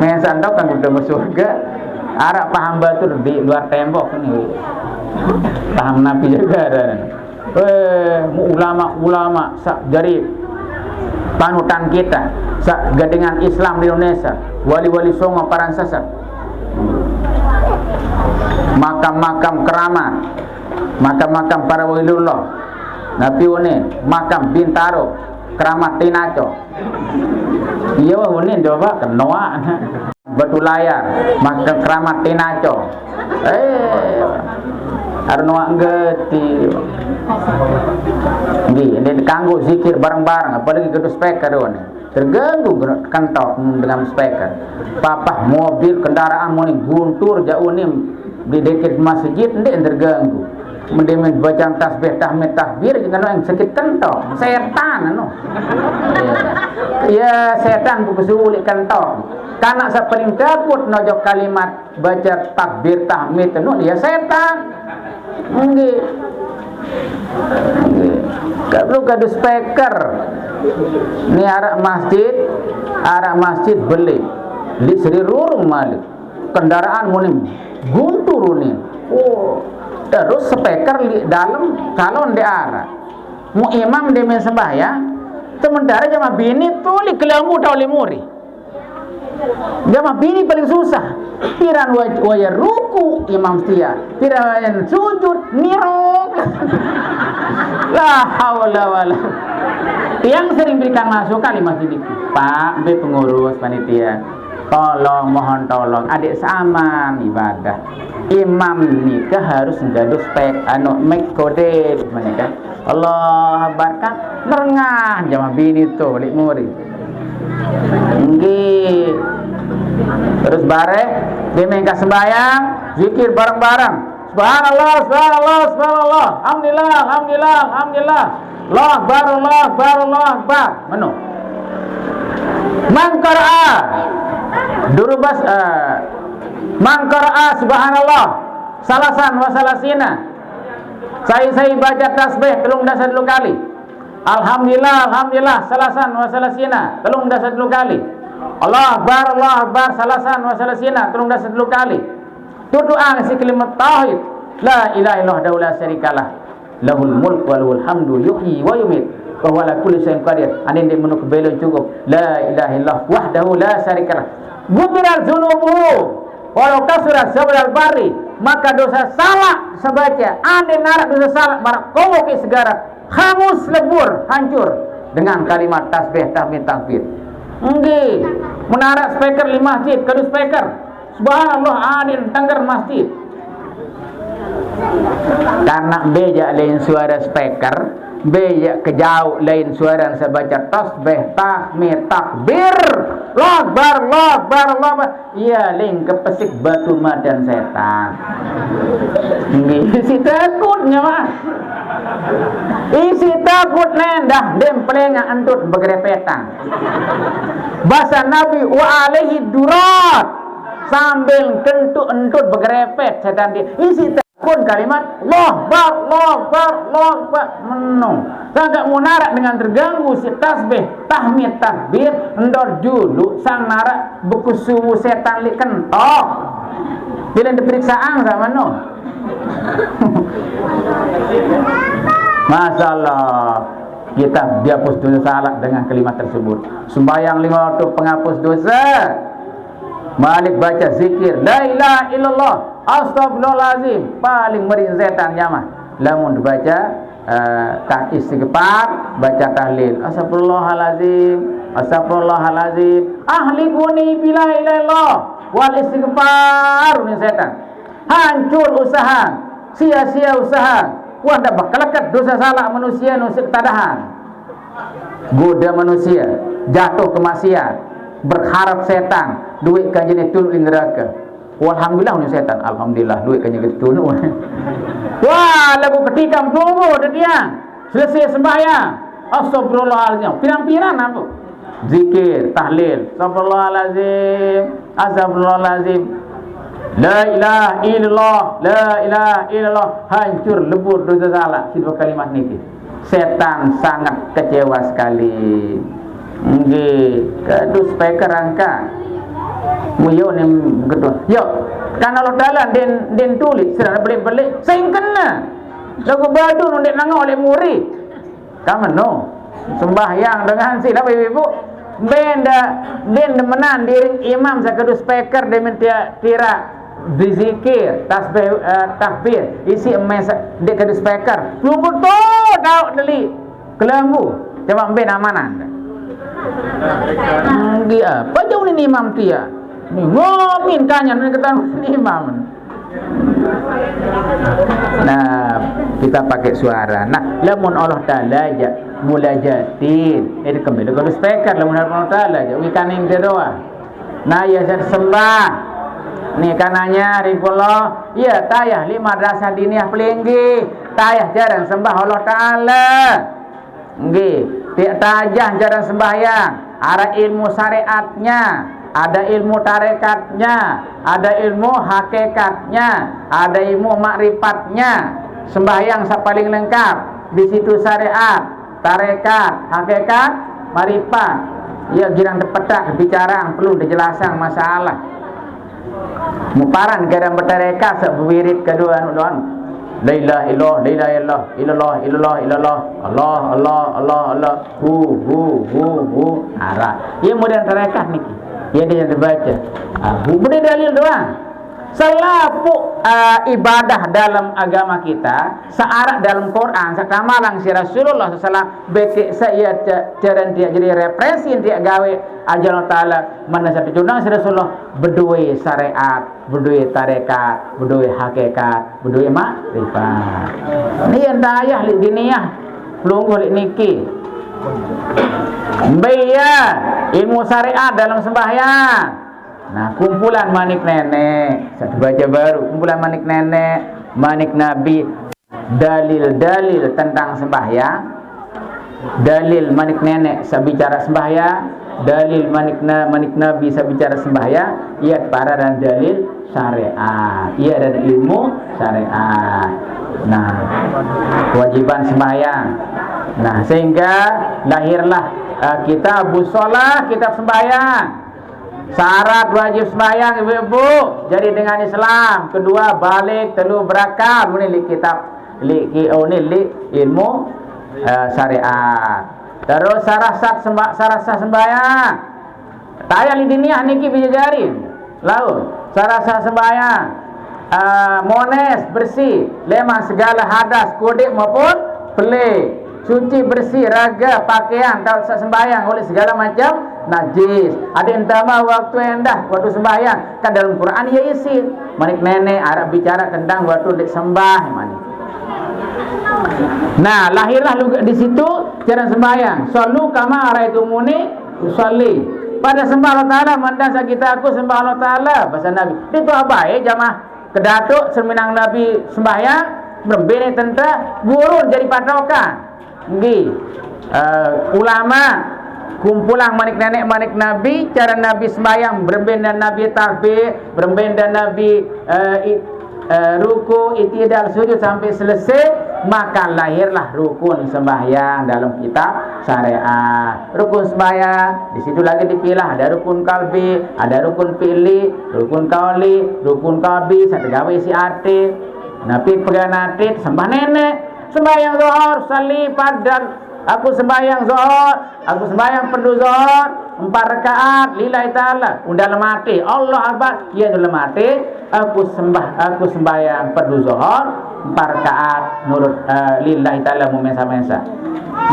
men sandok kan udah masuk surga arak paham batur di luar tembok ini paham nabi juga ulama sak dari panutan kita sak gadengan Islam di Indonesia wali-wali songo paran sesat makam-makam keramat makam-makam para waliullah nabi one makam Bintaro keramat Tinaco iya wah one coba kenoa batu layar makam keramat Tinaco arno ngerti ini kanggo zikir bareng-bareng apalagi ke speaker one terganggu kantor dengan speaker papah mobil kendaraan mau guntur jauh nih di dekat masjid ndek terganggu mendemen bacaan tasbih tahmid takbir jangan yang sakit kentok setan anu ya setan buku sulit kentok karena saya paling takut nojok kalimat baca takbir tahmid anu ya setan nggih gak perlu gaduh speaker ini arah masjid beli di Sri Rurung malik kendaraan munim guntur nih terus speaker di dalam calon di arah mu imam demen sembahyang sementara jamaah bini tuli kelamu tau limuri jamaah bini paling susah piran wajah ruku imam setia piran sujud nirok la haula wala yang sering berikan masukan di masjid ini Pak B pengurus panitia tolong mohon tolong adik saman ibadah imam nikah harus gaduh spek make kode mereka Allah barkan merengah jamaah bini tuh lik muri terus bareng dia mengkas sembahyang zikir bareng-bareng Subhanallah, subhanallah, subhanallah. Alhamdulillah, alhamdulillah, alhamdulillah. Allah akbar, Allah akbar, Allah akbar. Manu. Mangkara. Durubas mangkara subhanallah. Salasan wa salasina. Saya baca tasbih 32 kali. Alhamdulillah, alhamdulillah, salasan wa salasina 32 kali. Allah akbar, salasan wa salasina 32 kali. Tudu'an si kalimat tauhid. La ilaha illallah la syarikalah. Lahul mulk wa lahul hamdu yuhyi wa yumiit. Wa huwa ala kulli syai'in qadir. Anin di menuk belon cukup. La ilaha illallah wahdahu la syarikalah. Gubiral dzunubuhu walau kasurat sabral bari. Maka dosa salah sebaca ande narak dosa salah barak komo ke segara hangus lebur hancur dengan kalimat tasbih tahmid takbir. Nggih menarak speaker di masjid kadu speaker subhanallah adin tanggar masjid karena beja lain suara speaker beja kejauh lain suara sebaca tasbih tahmid takbir Akbar, Allah akbar, Allah akbar. Iya, ling kepesik batu madan setan. Isi takutnya mah. Isi takut nendah dem pelenga entut begrepetan. Bahasa Nabi wa alaihi durat sambil kentu entut begrepet setan dia. Isi takut kalimat Allah akbar, Allah akbar, Allah akbar. Menung. Sangat munarak dengan terganggu si tasbih tahmid takbir endor dulu sang narak bekusu setan li kentok bila diperiksaan sama no. Masalah kita dihapus dosa salah dengan kalimat tersebut. Sembahyang 5 waktu penghapus dosa. Malik baca zikir la ilaha illallah astagfirullahalazim paling merin setan nyamah. Lamun dibaca tak istighfar baca tahlil astagfirullahalazim astagfirullahalazim ahlikuni bila ilaha illallah wal istighfar ni setan hancur usaha sia-sia usaha wah dak bakalakat dosa salah manusia nusik tadahan goda manusia jatuh ke maksiat berharap setan duit kan jenis tun neraka. Alhamdulillah ni setan. Alhamdulillah duit kan jadi tunu. Wah, lagu ketika tunggu dia. Selesai sembahyang. Astagfirullahalazim. Pirang-pirang apa? Zikir, tahlil. Astagfirullahalazim. Astagfirullahalazim. La ilaha illallah, la ilaha illallah. Hancur lebur dosa salah. Dua kalimat niki. Setan sangat kecewa sekali. Nggih, kadu speaker angka. Muyo ni begitu. Yo, kan Allah Taala den tulis sudah beli sing kena. Lagu badu nu dek nangau oleh murid. Kamu no. Sembahyang dengan si apa ibu? Benda menan diri imam sakadu speaker demen tira berzikir tasbih takbir isi emes dek kadu speaker. Belum betul tahu deli kelambu. Coba ben amanan. Dia apa jauh ni imam dia? Ni ngomin kanyan ni ketemu imam. Nah, kita pakai suara. Nah, lamun Allah Taala aja mulajatin. Ini kembali ke speaker lamun Allah Taala aja wikaning dia doa. Nah, ya saya sembah. Ni kananya rikullah. Ya, tayah 5 madrasah diniyah pelinggi. Tayah jarang sembah Allah Taala. Nggih, tiap tajah jarang sembahyang. Ada ilmu syariatnya, ada ilmu tarekatnya, ada ilmu hakikatnya, ada ilmu makrifatnya. Sembahyang paling lengkap. Di situ syariat, tarekat, hakikat, makrifat. Ya girang depetak bicara perlu dijelaskan masalah. Muparan gadang bertarekat sebuwirid kedua anu la ilaha illallah, la ilaha illallah, illallah, illallah, Allah, Allah, Allah, Allah, hu. Ara. Ia modern tarekat niki. Ia dia dibaca. Beri dalil doang. Selapu ibadah dalam agama kita, searak dalam Quran, sakamalang si Rasulullah SAW beke saya jaran dia jadi referensi dia gawe ajaran Taala mana satu jurnal si Rasulullah berdua syariat, berdua tarekat, berdua hakikat, berdua makrifat. Ini yang dayah li diniyah pelungguh li niki. Mbaya ilmu syariat dalam sembahyang. Nah, kumpulan manik nenek, satu baca baru, kumpulan manik nenek, manik Nabi dalil-dalil tentang sembahyang, dalil manik nenek sabicara sembahyang, dalil manik Nabi sabicara sembahyang, ia para dan dalil syariat, ia dan ilmu syariat. Nah, kewajiban sembahyang. Nah, sehingga lahirlah kitab shalah, kitab sembahyang. Syarat wajib sembahyang ibu-ibu jadi dengan Islam. Kedua balik, telu berakal. Ini li kitab li ilmu syariat. Terus syarat sembahyang. Tayang li diniyah niki bisa jari. Lalu syarat sembahyang mones bersih, lemah segala hadas, kodek maupun pelik. Suci bersih raga, pakaian, tak usah sembahyang oleh segala macam najis. Ada yang tambah waktu endah waktu sembahyang. Kan dalam Quran ya isi. Manik nenek Arab bicara tentang waktu dek sembah manik. Nah, lahirlah di situ cara sembahyang. Sallu kama araitumuni usolli. Pada sembah Allah Taala mandasa kita aku sembah Allah Taala bahasa Nabi. Itu apa jamaah kedatuk seminang Nabi sembahyang berbeda tentang guru jadi patokan. Ulama kumpulan manik nenek manik Nabi, cara Nabi sembahyang berbeda Nabi takbir, berbeda Nabi ruku, itidal, sujud sampai selesai, maka lahirlah rukun sembahyang dalam kitab syariat. Rukun sembahyang di situ lagi dipilah, ada rukun kalbi, ada rukun fi'li, rukun kauli, rukun kalbi, satu gawe isi arti. Nabi pegang arti sembah nenek. Sembahyang zuhur, salli padan. Aku sembahyang zuhur, aku sembahyang fardu zuhur 4 rakaat lillahi taala. Undang mati. Allah Akbar, ya dalam mati. Aku sembahyang fardu zuhur 4 rakaat nurut lillahi taala mumesa-mesa.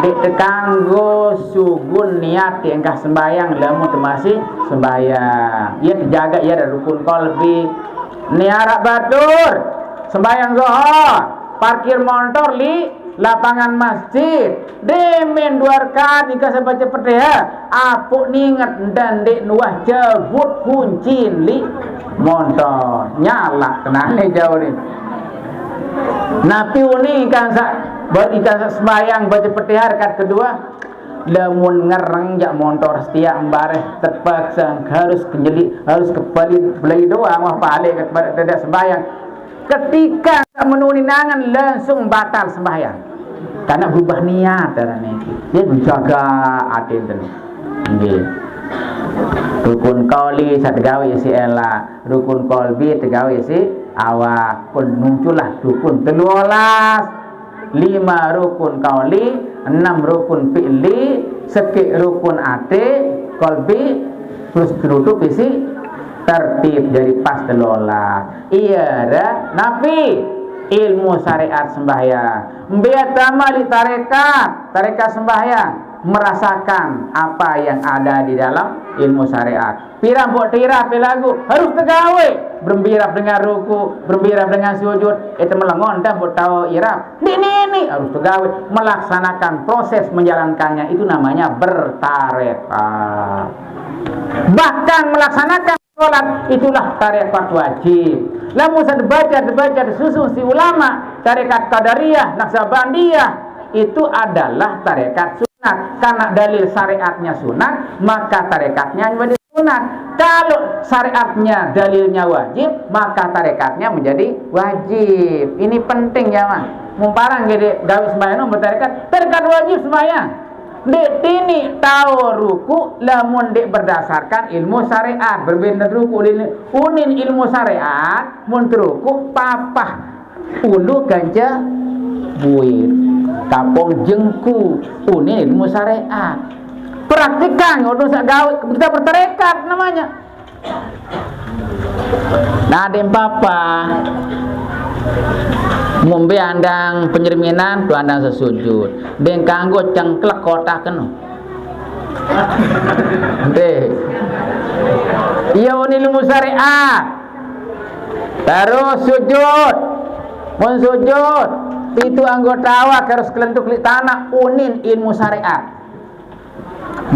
Dek kanggo sugun niat engkah sembahyang lamun masih sembahyang. Ia dijaga ia ada rukun qalbi. Niarak batur sembahyang zuhur. Parkir motor li lapangan masjid. Demen 2 rakaat jika saya baca Fatihah. Apuk ningat dan dek nuah jebut kunci li motor. Nyala kenane jauh ni. Nabi uni kan sembahyang baca Fatihah rakaat kedua. Lamun ngereng jak motor setiap embareh terpaksa harus kenjeli harus kembali beli doa mah balik kepada tidak sembahyang. Ketika menuhi nangan langsung batal sembahyang karena berubah niat darahnya itu. Dia menjaga hati itu. Rukun kauli satu gawe isi ela, rukun kolbi tegawe isi awak. Pun muncullah rukun 13, 5 rukun kauli, 6 rukun fi'li, sekik rukun ate, kolbi, terus duduk isi tertib dari pas telola. Iya dah Nabi ilmu syariat sembahyang. Biar tamali tarekat sembahyang merasakan apa yang ada di dalam ilmu syariat. Pirang buat tirah pelagu harus tegawe berembirap dengan ruku, berembirap dengan sujud. Itu melengon dan buat tahu irap. Ini harus tegawe melaksanakan proses menjalankannya itu namanya bertarekat. Bahkan melaksanakan sholat itulah tarekat wajib. Lamun saya dibaca disusun si ulama tarekat qadariyah, naqsabandiyah itu adalah tarekat sunat. Karena dalil syariatnya sunat, maka tarekatnya menjadi sunat. Kalau syariatnya dalilnya wajib, maka tarekatnya menjadi wajib. Ini penting ya mah. Mumparang gede gawe sembahyang bertarekat, tarekat wajib sembahyang. Dek tini tahu ruku lamun dek berdasarkan ilmu syariat berbeda ruku unin ilmu syariat mun ruku papah ulu ganja buir kapong jengku unin ilmu syariat praktikan untuk gawe kita bertarekat namanya. Nah dem papa mumbe andang penyerminan tu andang sesujud den kanggo cengklek kotak kenu deh iya ilmu syariat terus sujud mun sujud itu anggota awak harus kelentuk di tanah unin ilmu syariat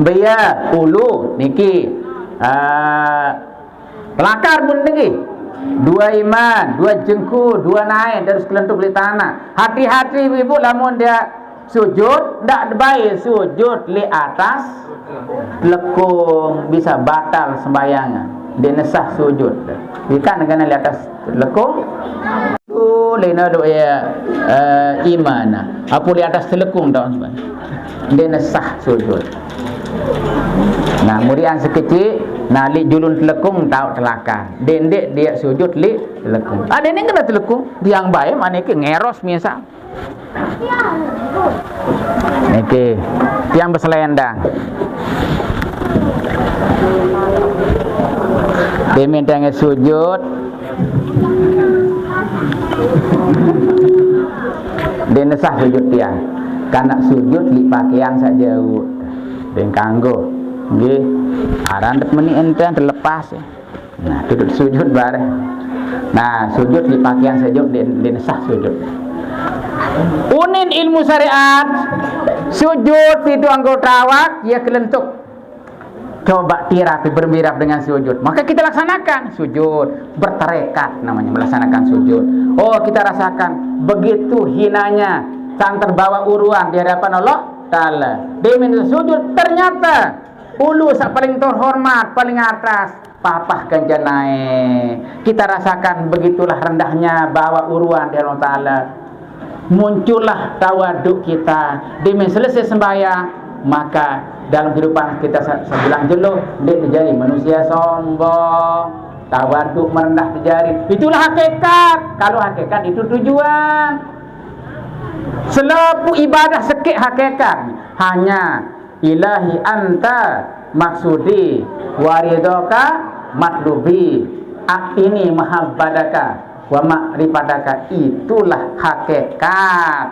biya ulu niki pelakar pun niki dua iman, dua jengku, dua naik terus kelentuk di tanah. Hati-hati ibu lamun dia sujud, ndak baik sujud di atas lekung, bisa batal sembahyangnya. Dia nesah sujud. Ikan dengan di atas lekung, lena do ya iman. Apa di atas lekung dah sembahyang. Dia nesah sujud. Nah, murian sekecil, nah li julun telekung tahu telakar. Dendek dia sujud li telekung. Ada ni kena telekung, yang baik mana ke ngeros misal. Okey, yang berselendang. Dia minta sujud. Dia nesah sujud tiang. Karena sujud li pakaian saja dan kanggo nggih aran dep meni ente terlepas. Nah duduk sujud bareng. Nah sujud di pakaian saja di nesah sujud. Unin ilmu syariat sujud itu anggota awak ya kelentuk. Coba tirapi bermirap dengan sujud. Maka kita laksanakan sujud bertarekat namanya melaksanakan sujud. Oh kita rasakan begitu hinanya sang terbawa uruan di hadapan Allah Ta'ala. Dia minta sujud, ternyata ulu sak paling terhormat, paling atas, papah kanjeng naik. Kita rasakan begitulah rendahnya bawa uruan di Allah Ta'ala. Muncullah tawaduk kita. Dia selesai sembahyang, maka dalam kehidupan kita sebilang jeluh, dia terjadi manusia sombong, tawaduk merendah terjadi. Itulah hakikat. Kalau hakikat itu tujuan. Selapu ibadah sekit hakikat hanya ilahi anta maksudi waridaka matlubi ini mahabbadaka wa ma'rifadaka. Itulah hakikat.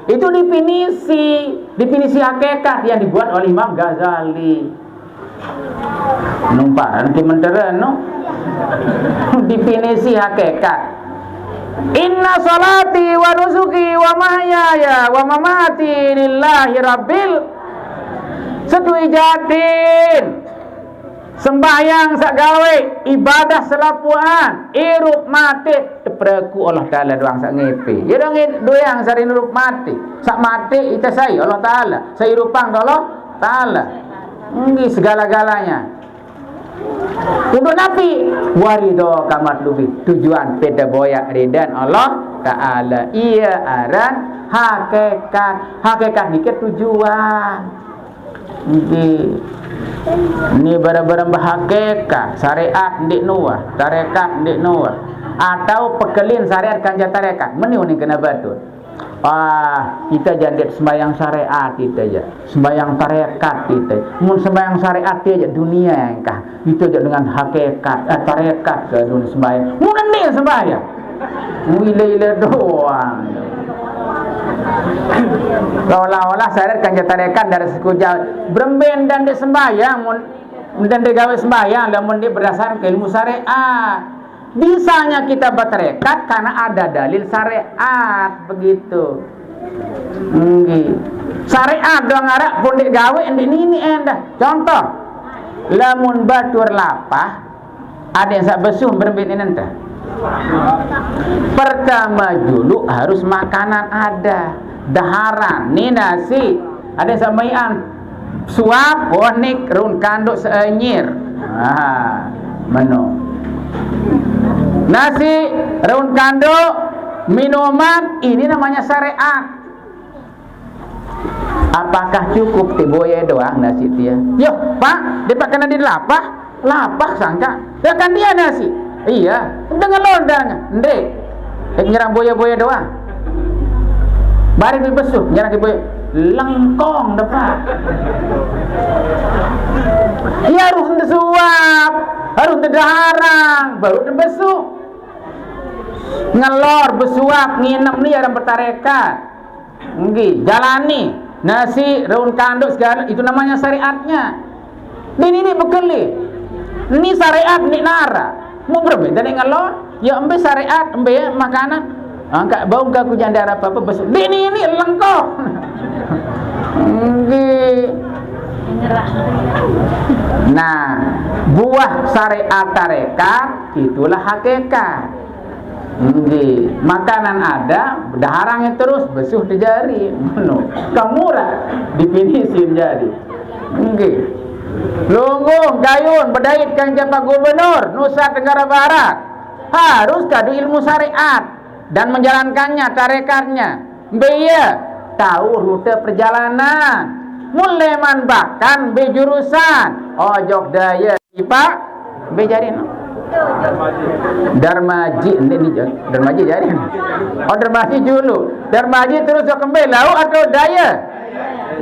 Itu definisi hakikat yang dibuat oleh Imam Ghazali. Numparan ki menteren no. Definisi hakikat. Inna salati wa nusuki wa mahyaya wa mamati lillahi rabbil setui jadin sembahyang sak gawe ibadah selapuan irup mati tepreku Allah Ta'ala doang sak ngepe ya dong doang sari irup mati sak mati ita saya Allah Ta'ala saya irupang Allah Ta'ala ini segala-galanya untuk Nabi warido kamat lubi tujuan peda boyak ridan Allah Ta'ala ia aran hakikat ni ke tujuan ini barang-barang hakikat syariat ndik nuah tarekat ndik nuah atau pekelin syariat kanja tarekat meni ni kena batul. Kita jangan sembahyang syariat kita aja, sembahyang tarekat kita. Mun sembahyang syariat aja dunia yang kah? Itu aja dengan hakikat tarekat ke dunia sembahyang. Mun ni sembahyang, wila doang. Seolah-olah syariat kan tarekat dari suku Jawa. Bremben dan dia sembahyang, mun dan dia gawe sembahyang, lamun dia berdasarkan ilmu syariat. Bisanya kita bertarekat karena ada dalil syariat begitu. Syariat doang ngarak pun dik gawe ini endah. Contoh, lamun batur lapah ada yang sak besuh berbeda entah. Pertama dulu harus makanan ada, daharan, ni nasi, ada yang sak mayan suap, onik, run kanduk seanyir. Menu nasi, raun kanduk, minuman, ini namanya syariat. Apakah cukup tiboye doang nasi dia? Yo, Pak, dia pakai nadi lapah sangka. Ya kan dia nasi. Iya, dengan lodanya. Ndek. Nyerang boya-boya doang. Bari dibesuh, nyerang ke boya. Lengkong depan. Ia harus disuap, harus didaharang, baru dibesuh. Ngelor, besuap, nginep nih ada bertarekat. Jalani nasi, raun kanduk segala itu namanya syariatnya. Ini bekali. Ini syariat ni nara. Mau berbeda dengan ngelor, ya ambil syariat, ambil makanan. Angkat bau enggak aku jangan apa-apa besuh. Ini lengkong. Nah, buah syariat tarekat itulah hakikat. Makanan ada, daharangnya terus besuh di jari. Kamura dipinisin jadi. Lunggung, gayun, bedait kang Pak Gubernur Nusa Tenggara Barat harus kadu ilmu syariat dan menjalankannya, tarekatnya. Biaya tahu rute perjalanan, mulai man bahkan be jurusan ojok daya Pak be jadi no. Darmaji ini Darmaji jadi. Oh Darmaji dulu. Darmaji terus kembali lau atau daya?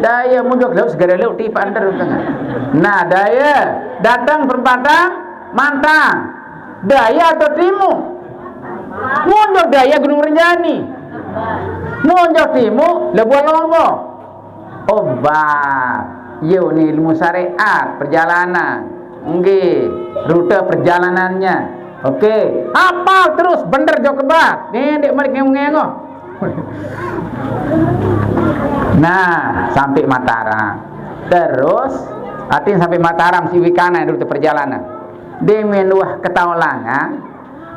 Daya mundur lau segera lau tipe antar tengah. Nah daya datang perempatan Mantang. Daya atau timu? Mundur daya Gunung Rinjani. Mundur timu Labuan Lombok. Obat. Yo ni ilmu syariat perjalanan. Rute perjalanannya. Oke, hafal terus bener jauh kebat. Dek balik ngengok. Nah, sampai Mataram. Terus artinya sampai Mataram si Wikana rute perjalanan. Demenuah ketaulangan.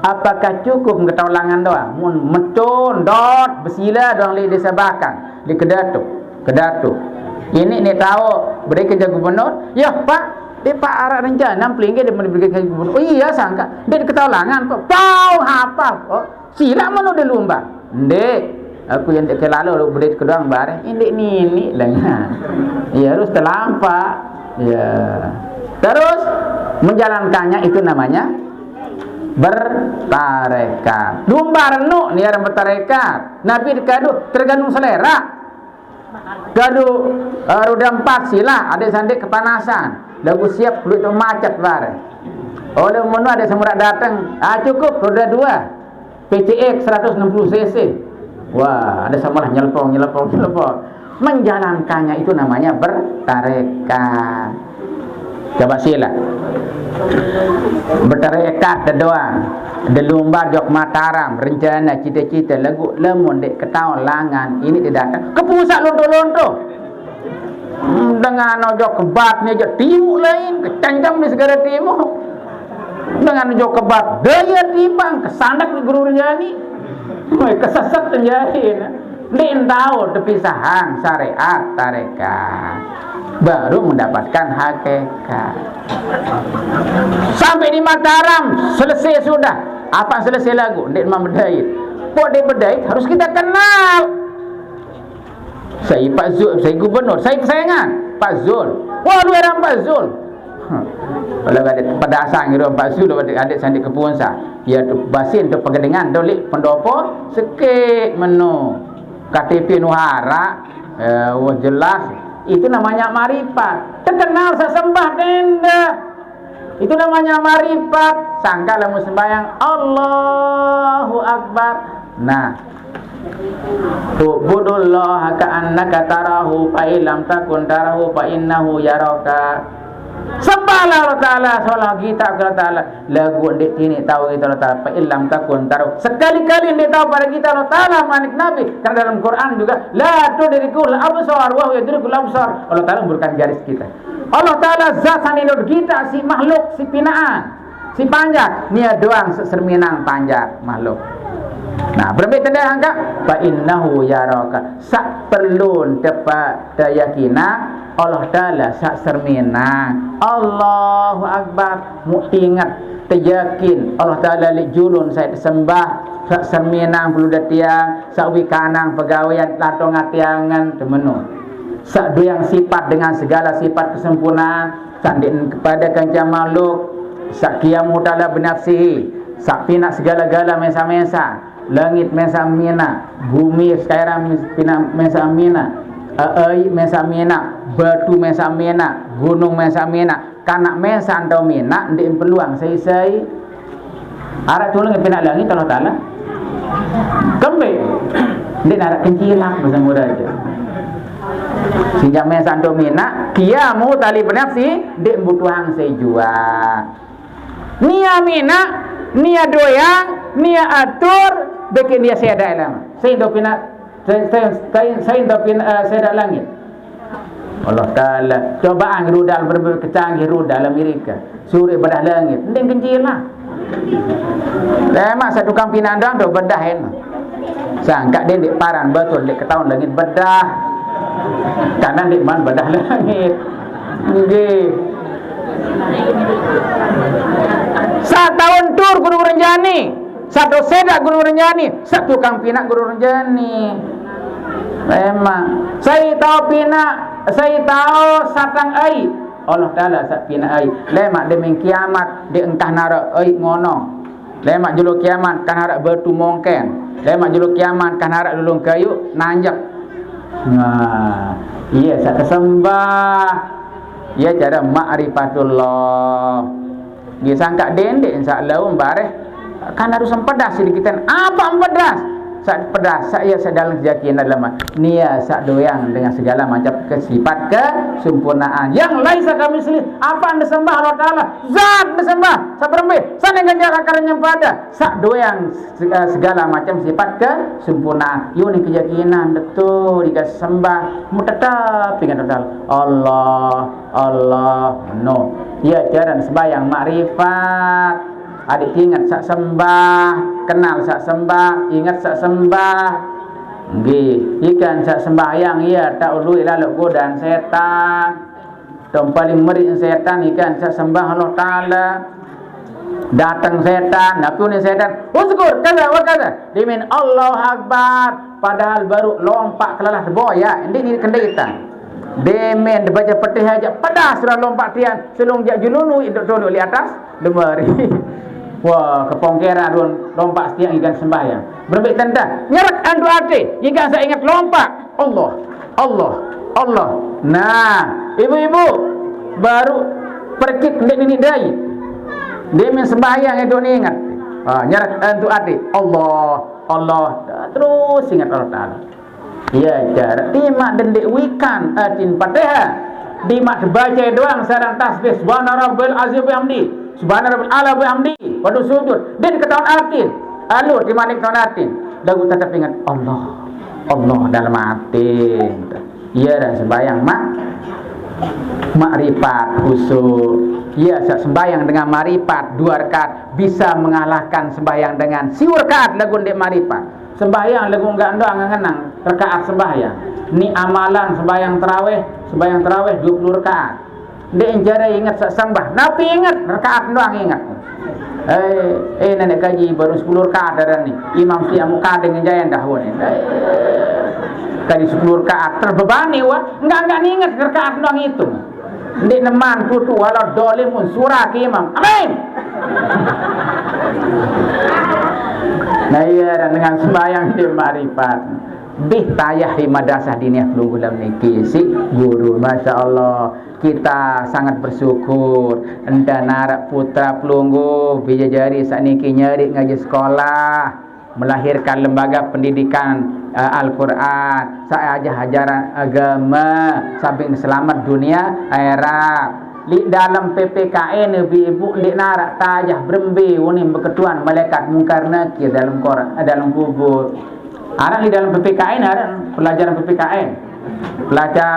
Apakah cukup ketaulangan doang? Mun metun dot besila doang li desa Bakang, di Kedatu. Ini tahu beri kerja gubernur. Ya, Pak. Dia Pak arah rencana pelinggi dia memberikan gubernur. Oh iya sangka dia ketaulangan kok. Tahu hafal. Oh, sila mana udah lumba. Ndek, aku yang dek lalu lu beri kedoang bare. Indek nini lah. Ya harus terlampak. Ya. Terus menjalankannya itu namanya bertarekat. Lumba renu ni orang bertarekat. Nabi dikadu tergantung selera. Gadu roda 4 sila ada sandik kepanasan. Lagu siap duit tu macet bare. Oleh menu ada semurat datang. Cukup roda 2. PCX 160 cc. Wah, ada samalah nyelpong. Menjalankannya itu namanya bertarekat. Coba sila. Bertarekat doang. Ada lumba jok Mataram, rencana cita-cita lagu lemun dek ketaulangan ini tidak akan ke pusat lonto-lonto. Dengan ojok kebat ni ojok timur lain, kecancam di segala timur. Dengan ojok kebat daya timbang kesandak di Guru Rinjani. Kesesat terjadi. Lain tahu terpisahan syariat tarekat. Baru mendapatkan hakikat. Sampai di Mataram selesai sudah. Apa selesai lagu? Dek Imam Bedait. Kok Dek Bedait harus kita kenal. Saya Pak Zul, saya gubernur, saya kesayangan Pak Zul. Wah, dua orang Pak Zul. Kalau ada pada asang gitu Pak Zul adik sandi kepunsa. Ya tu basin tu pegedengan dolik pendopo sikit menu. KTP Nuhara wah jelas. Itu namanya marifat. Terkenal sesembah tenda. Itu namanya marifat. Sangka lamu sembahyang Allahu Akbar. Nah, Tu'budullaha ka'annaka tarahu fa illam takun tarahu fa innahu yaraka. Sembahlah Allah Ta'ala solah kita Allah Ta'ala. Lagu dek ini tahu kita Allah Ta'ala fa illam takun tarahu. Sekali-kali dia tahu pada kita Allah Ta'ala manik Nabi. Karena dalam Quran juga la tudrikul absar wa huwa yudrikul absar. Allah Ta'ala memberikan garis kita. Allah Ta'ala zat sanilur kita si makhluk si pinaan si panjang nia doang serminang panjang makhluk. Nah, berbeda dengan angka fa innahu yaraka. Sak perlu dapat keyakinan Allah Ta'ala sak serminang. Allahu Akbar. Mu ingat teryakin Allah Ta'ala li julun saya disembah sak serminang perlu datiang sak wikanang pegawaian latong atiangan temenu. Sak doyang sifat dengan segala sifat kesempurnaan sandin kepada kancam makhluk sak qiyamu ta'ala binafsihi sak pinak segala-gala mesa-mesa langit mesamina bumi sekarang mesamina air mesamina batu mesamina gunung mesamina kanak mesa antau mina ndek peluang sei-sei arah tulung pinak langit Allah Ta'ala kembe ndek arah kencilan bersama raja sehingga mesa antau mina kiamu tali penafsi ndek butuhan sei jua nia mina nia doyang nia atur bikin dia seda lama. Saya indopina langit. Allah Ta'ala cobaan rudal berbagai kecanggih rudal Amerika suri bedah langit ndeng kencil lah lemak satu tukang pinandang tu bedah ini sangka dia dek paran betul dek ketahuan langit bedah kanan dek man bedah langit nggih. Setahun tur Gunung Renjani, satu sedak Gunung Renjani, satu tukang pinak Gunung Renjani. Memang saya tahu pinak, saya tahu satang ai. Allah Taala sak pinak ai. Lemak demi kiamat di engkah nara ai ngono. Lemak julu kiamat kan harap batu mongken. Lemak julu kiamat kan harap dulung kayu nanjak. Nah, iya sak kesembah. Ya cara ma'rifatullah. Dia sangka dendek insya-Allah bareh kan harus pedas sedikit. Apa pedas? Sak pedas saya sedalam keyakinan dalam nia sak doyang dengan segala macam kesifat kesempurnaan yang laisa kamisli. Apa anda sembah Allah Taala? Zat anda sembah. Sabrembe sana ganjar akarnya pada sak doyang segala macam sifat kesempurnaan. Yo ni keyakinan betul dikasih sembah mutetap dengan Allah Allah no. Ya cara sembahyang makrifat. Adik ingat sak sembah, kenal sak sembah, ingat sak sembah. Nggih, ikan sak sembahyang ya tak ului lalu godaan setan. Yang paling meri setan ikan sak sembah Allah Taala. Datang setan, ngaku ni setan, uzkur kaza wa kaza. Dimin Allahu Akbar, padahal baru lompat kelalah boya, ini kendaitan. Demen baca petih aja pedas sudah lompat tian selung jak julunu induk tolok di atas lemari. Wah, kepongkeran lompat setiap ikan sembahyang. Berbik tanda, nyerak andu ate, ikan saya ingat lompat. Allah, Allah, Allah. Nah, ibu-ibu baru pergi kendek ini dai. Dia main sembahyang itu ni ingat. Nyerak andu ate. Allah, Allah. Terus ingat Allah Taala. Ya, cara timak dendek wikan atin Fatihah. Dimak baca doang sarang tasbih subhana rabbil azim bihamdi. Subhana rabbil ala bihamdi. Pada sujud dan ketahuan atin. Alur di mana ketahuan atin. Lagu tetap ingat Allah. Allah dalam hati. Ya dah sembahyang makrifat khusyuk. Ya sembahyang dengan makrifat 2 rakaat bisa mengalahkan sembahyang dengan siur rakaat lagu dek makrifat. Sembahyang lagu enggak ngenang rakaat sembahyang. Ni amalan sembahyang tarawih 20 rakaat. Dek jare ingat sak sembah. Nabi ingat rakaat doang ingat. Nenek kaji baru 10 rakaat dah ni. Imam Syiah muka dengan jayan dah ni. Kali 10 rakaat terbebani wah. Enggak ni ingat rakaat doang itu. Dek neman tutu walau dolimun surah ke imam. Amin. Nah iya dan dengan sembahyang di makrifat bih tayah di madrasah diniyah pelunggu dalam niki si guru Masya Allah kita sangat bersyukur enda narak putra pelunggu bijajari saat niki nyari ngaji sekolah melahirkan lembaga pendidikan Al-Quran saya aja ajaran agama samping selamat dunia akhirat. Di dalam PPKN ibu di narak tajah berembe unim berketuan malaikat mungkar nakir dalam Quran dalam kubur. Ada di dalam PPKN ada pelajaran PPKN.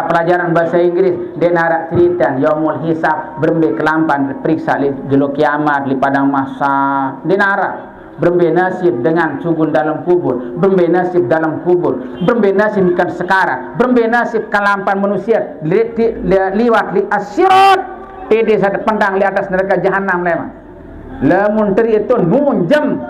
Pelajaran bahasa Inggris di narak cerita yaumul hisab berembe kelampan periksa di jelo kiamat di padang mahsyar. Di narak berembe nasib dengan sugun dalam kubur, berembe nasib dalam kubur, berembe nasib kan sekarang, berembe nasib kelampan manusia liwat li asyirat. Tidi sakit pendang di atas neraka jahanam lema. Lamun teri itu nunjem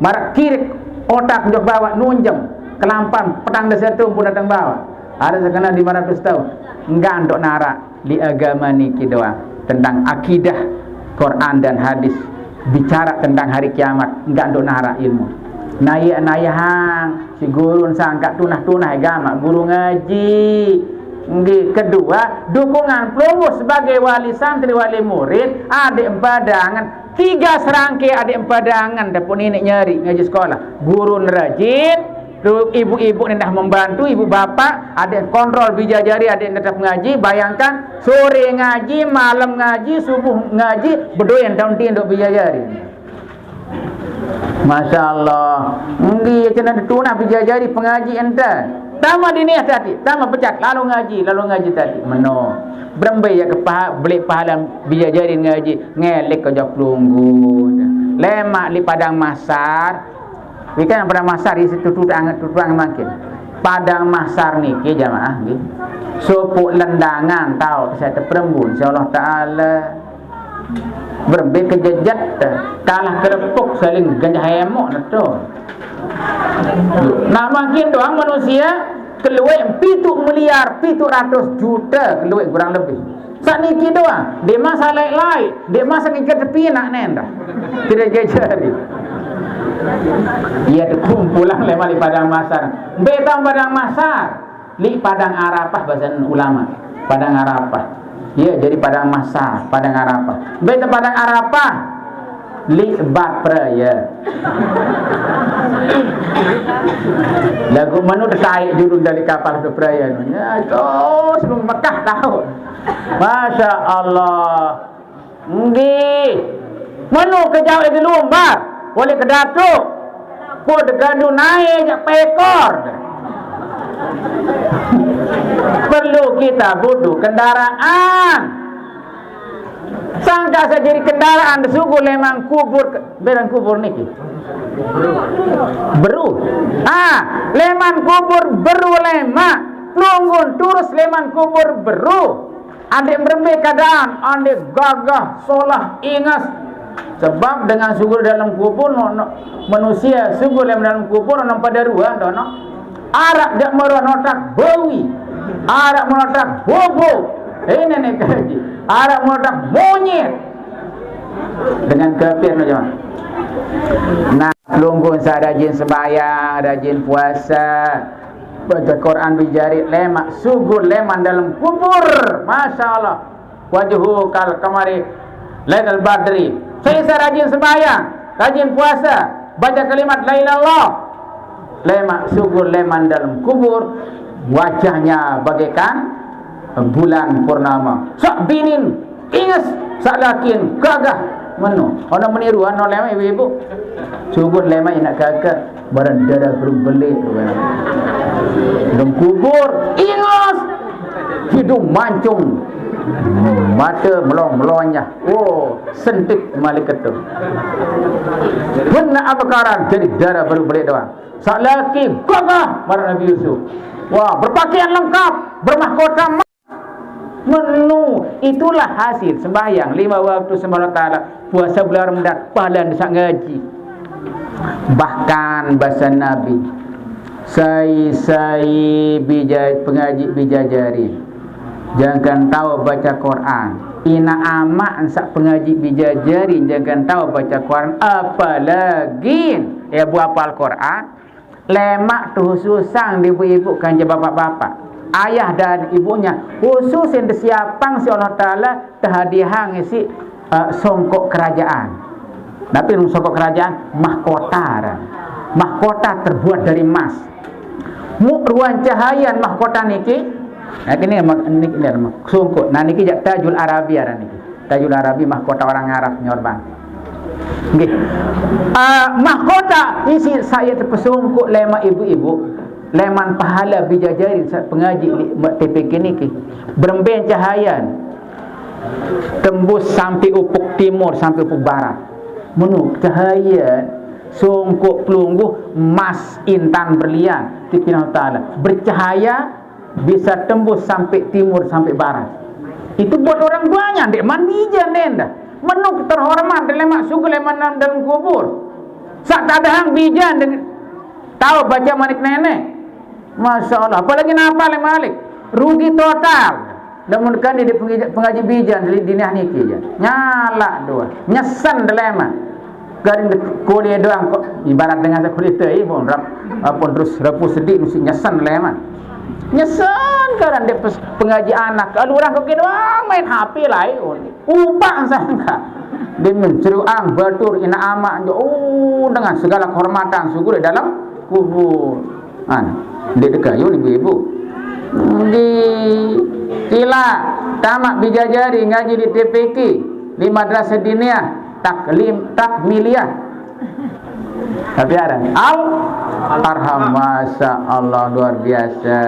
marak kiri otak jok bawah nunjem kelampan petang desa itu pun datang bawah. Ada sekena di 500 tahun enggak ndok narak di agama niki doang tentang akidah Quran dan hadis bicara tentang hari kiamat enggak ndok narak ilmu. Nayah si guru sangka tunah agama guru ngaji. Kedua, dukungan pelunggu sebagai wali santri wali murid adik empadangan 3 serangkai adik empadangan dapun ini nyari ngaji sekolah guru rajin ibu-ibu ni dah membantu ibu bapak adik kontrol bijajari adik tetap ngaji bayangkan sore ngaji malam ngaji subuh ngaji berdoa tahun tinduk bijajari. Masya Allah. Ngi cina tunah bijajari pengaji ente. Tama dinia tadi, tama pecat lalu ngaji tadi. Meno. Berembai ya beli pahala bija jadi ngaji, ngelek ke jak pelunggu. Lemak di padang masar. Ikan padang masar di situ tutuang makin. Padang masar niki jamaah nggih. Supuk lendangan tahu saya terperembun insyaallah taala. Berembai kejejat kalah kerepuk saling ganjah hemok tu. Nak makin doang manusia keluar 7 miliar 700 juta keluar kurang lebih. Saat niki doang. Di masa lain, di masa ngikat tepi nak nenda. Tidak jejari. Ia kumpulan lemah di padang masar. Betang padang masar. Li padang Arafah bahasa ulama. Padang Arafah. Ya, jadi padang masar, padang Arafah. Betang padang Arafah. Li bapraya. Lagu manu tertaik dulu dari kapal berperaya. Ya, terus sebelum Mekah tahu. Masya Allah. Nggih. Manu kejauh itu lumbar. Boleh ke datuk. Kod gadu naik jak pekor. Perlu kita butuh kendaraan. Sangka saya jadi kendaraan suku lemang kubur berang kubur niki. Beru. Leman kubur beru lemak. Pelunggun turus leman kubur beru. Adik berembe keadaan, adik gagah, solah, ingas. Sebab dengan suku dalam kubur manusia suku dalam kubur non pada ruang dono. Arak dak meronotak bawi. Arak meronotak bobo. Ini nih kaji. Arak meronotak monyet. Dengan kafir macam. Nah, lunggun saya rajin sembahyang, rajin puasa, baca Quran bijari lemak, sugur leman dalam kubur. Masya Allah. Wajhu kal kamari Lailatul Badri. Saya rajin sembahyang, rajin puasa, baca kalimat la ilaha illallah. Lemak sugur leman dalam kubur, wajahnya bagaikan bulan purnama. Sak binin, ingas, sak lakin, gagah, menu. Orang meniru, orang lemak ibu-ibu. Sugur lemak nak gagah, badan dada berbelit. Dalam kubur, ingas, hidung mancung. Mata melong-melongnya. Oh, sentik malaikat tu. Benar apa karan jadi darah berbelit doang. Sak laki gagah marah Nabi Yusuf. Wah, berpakaian lengkap, bermahkota menu. Itulah hasil sembahyang 5 waktu sembahyang taala, puasa bulan Ramadan, pahala desak ngaji. Bahkan bahasa Nabi, saya pengaji bijajari. Jangan tahu baca Quran. Ina amak sak pengaji bijajari jangan tahu baca Quran, apalagi buat hafal Quran. Lemak tu susang ibu-ibu kan je bapak-bapak. Ayah dan ibunya khusus yang disiapang si Allah Taala terhadiah isi songkok kerajaan. Tapi songkok kerajaan mahkota. Mahkota terbuat dari emas. Ruang cahaya mahkota niki. Nah ini sungkut. Nah niki jak Tajul Arabi ada niki. Tajul Arabi mahkota orang Arab nyorban. Nggih. Mahkota isi saya terpesungkut lemak ibu-ibu. Leman pahala bijajari pengaji TPK niki. Beremben cahaya. Tembus sampai ufuk timur sampai ufuk barat. Menu cahaya sungkuk pelungguh emas intan berlian dipinah taala. Bercahaya bisa tembus sampai timur sampai barat. Itu buat orang banyak dek mandijan nenda. Menu terhormat lemak suku leman dalam kubur. Sak tak ada hang bijan tahu baca manik nenek. Masya Allah. Apalagi napa lemalik rugi total. Namun kan di pengaji bijan di dinah niki je. Nyala dua. Nyesan delema. Garing kuliah doang kok ibarat dengan kuliah teh pun apun terus rapu sedih mesti nyesan delema. Nyesan kan dia pengaji anak. Kalau orang kok doang main HP lain. Upah sangka. Dia menceruang batur ina amak dengan segala kehormatan syukur dalam kubur. Dia dekayu ibu-ibu. Di Kila tamak bijajari ngaji di TPK di Madrasah Diniyah takmiliyah Tapi ada Arham, Masya Allah, luar biasa.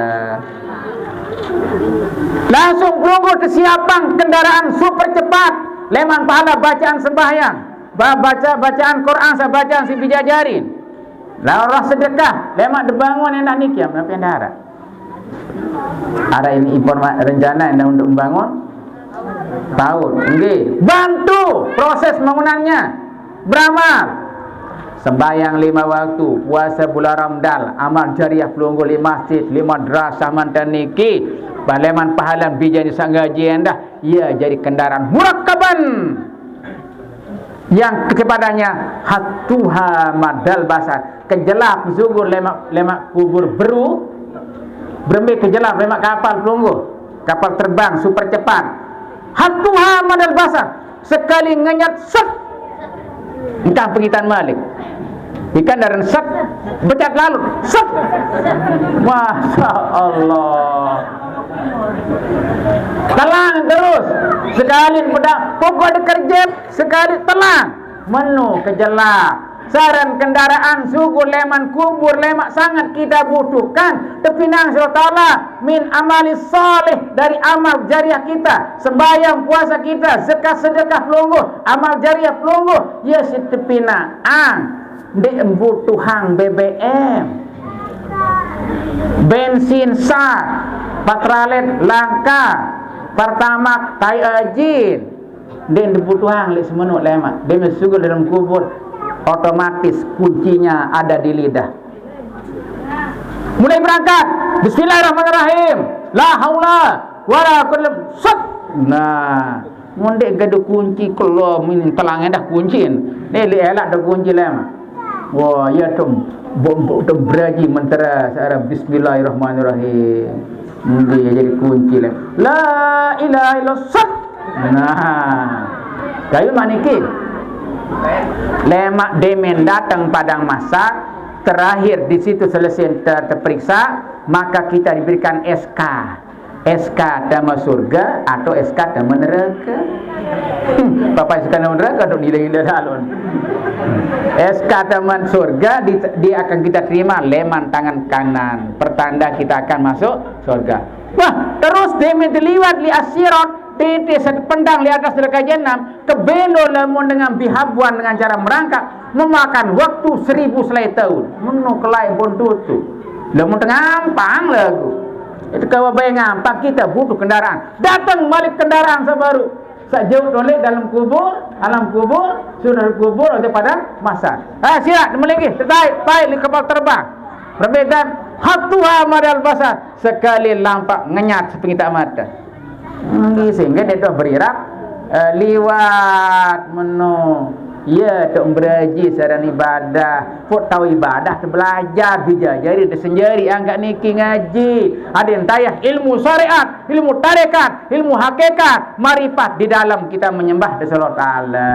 Langsung pelunggu kesiapan kendaraan super cepat. Leman pahala bacaan sembahyang, baca bacaan Quran, saya bacaan si bijajarin. Lalu roh sedekah, lemak dibangun yang nak nikah, apa yang ada? Ada ini informasi rencana yang untuk membangun tahun. Okay. Bantu proses bangunannya. Beramal. Sembahyang 5 waktu, puasa bulan Ramadan, amal jariah pelunggu 5 masjid, 5 madrasah mantan niki, baleman pahala bijani sanggaji anda, ia jadi kendaraan murakkaban yang kecepatannya hatuha madal basar, kejelap zugur lemak kubur beru, berembe kejelap lemak kapal pelunggu, kapal terbang super cepat, hatuha madal basar, sekali ngenyat set, entah pengitan Malik. Ikan dari set, becat lalu, set. Masya Allah. Telang terus. Sekali pedang, pokok dikerja, sekali telang. Menu kejelap. Saran kendaraan suku leman kubur lemak sangat kita butuhkan. Tepinang surah ta'ala min amali salih, dari amal jariah kita, sembahyang puasa kita, zakat sedekah pelunggu, amal jariah pelunggu. Ya si tepinang di embutuhang BBM, bensin sat, patralet langka, pertamax tai ajin, dan dibutuhang li semenuk lemak. Dia masuk dalam kubur, otomatis kuncinya ada di lidah. Mulai berangkat, bismillahirrahmanirrahim, la haula wala quwwata sat. Nah, mondek gadu kunci kalau min telangnya dah kunciin. Ni li elak dah kunci lemak. Wah, ya tum bom beraji mentera secara bismillahirrahmanirrahim. Dia jadi kunci lah. La ilaha illallah. Nah, kayu maniki. Lemak demen datang padang masak, terakhir di situ selesai terperiksa, maka kita diberikan SK. SK dama surga atau SK dama neraka. Papa SK dama neraka atau nilai-nilai alun. SK taman surga dia akan kita terima leman tangan kanan, pertanda kita akan masuk surga. Wah, terus demen terliwat li asirat, titik satu pendang di atas neraka jahanam, kebelo lamun dengan bihabuan dengan cara merangkak, memakan waktu 1000 selai tahun. Menu kelai pun tutup. Lamun ngampang lagu. Itu kalau bayang ngampang kita butuh kendaraan. Datang balik kendaraan sebaru. Sejauh oleh dalam kubur, alam kubur, sudah kubur atau pada masa. Siap, lagi, tertaik di kapal terbang. Perbedaan hatuha madal basar, sekali lampak ngenyat sepengita mata. Sehingga dia tu berirap liwat menu. Ya, tu beraji saran ibadah. Fut tahu ibadah, tu belajar bijajari, tu senjari angkat niki ngaji. Ada yang tayah ilmu syariat, ilmu tarekat, ilmu hakikat, marifat di dalam kita menyembah Allah Taala.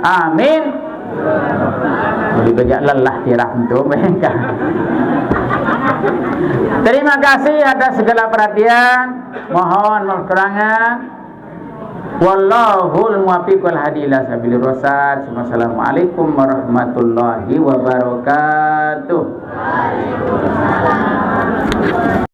Amin. Boleh banyak lelah tirah untuk mereka. Terima kasih atas segala perhatian. Mohon maaf kekurangan. Wallahul muwaffiq wal hadi ila sabilir rasyad. Wassalamualaikum warahmatullahi wabarakatuh.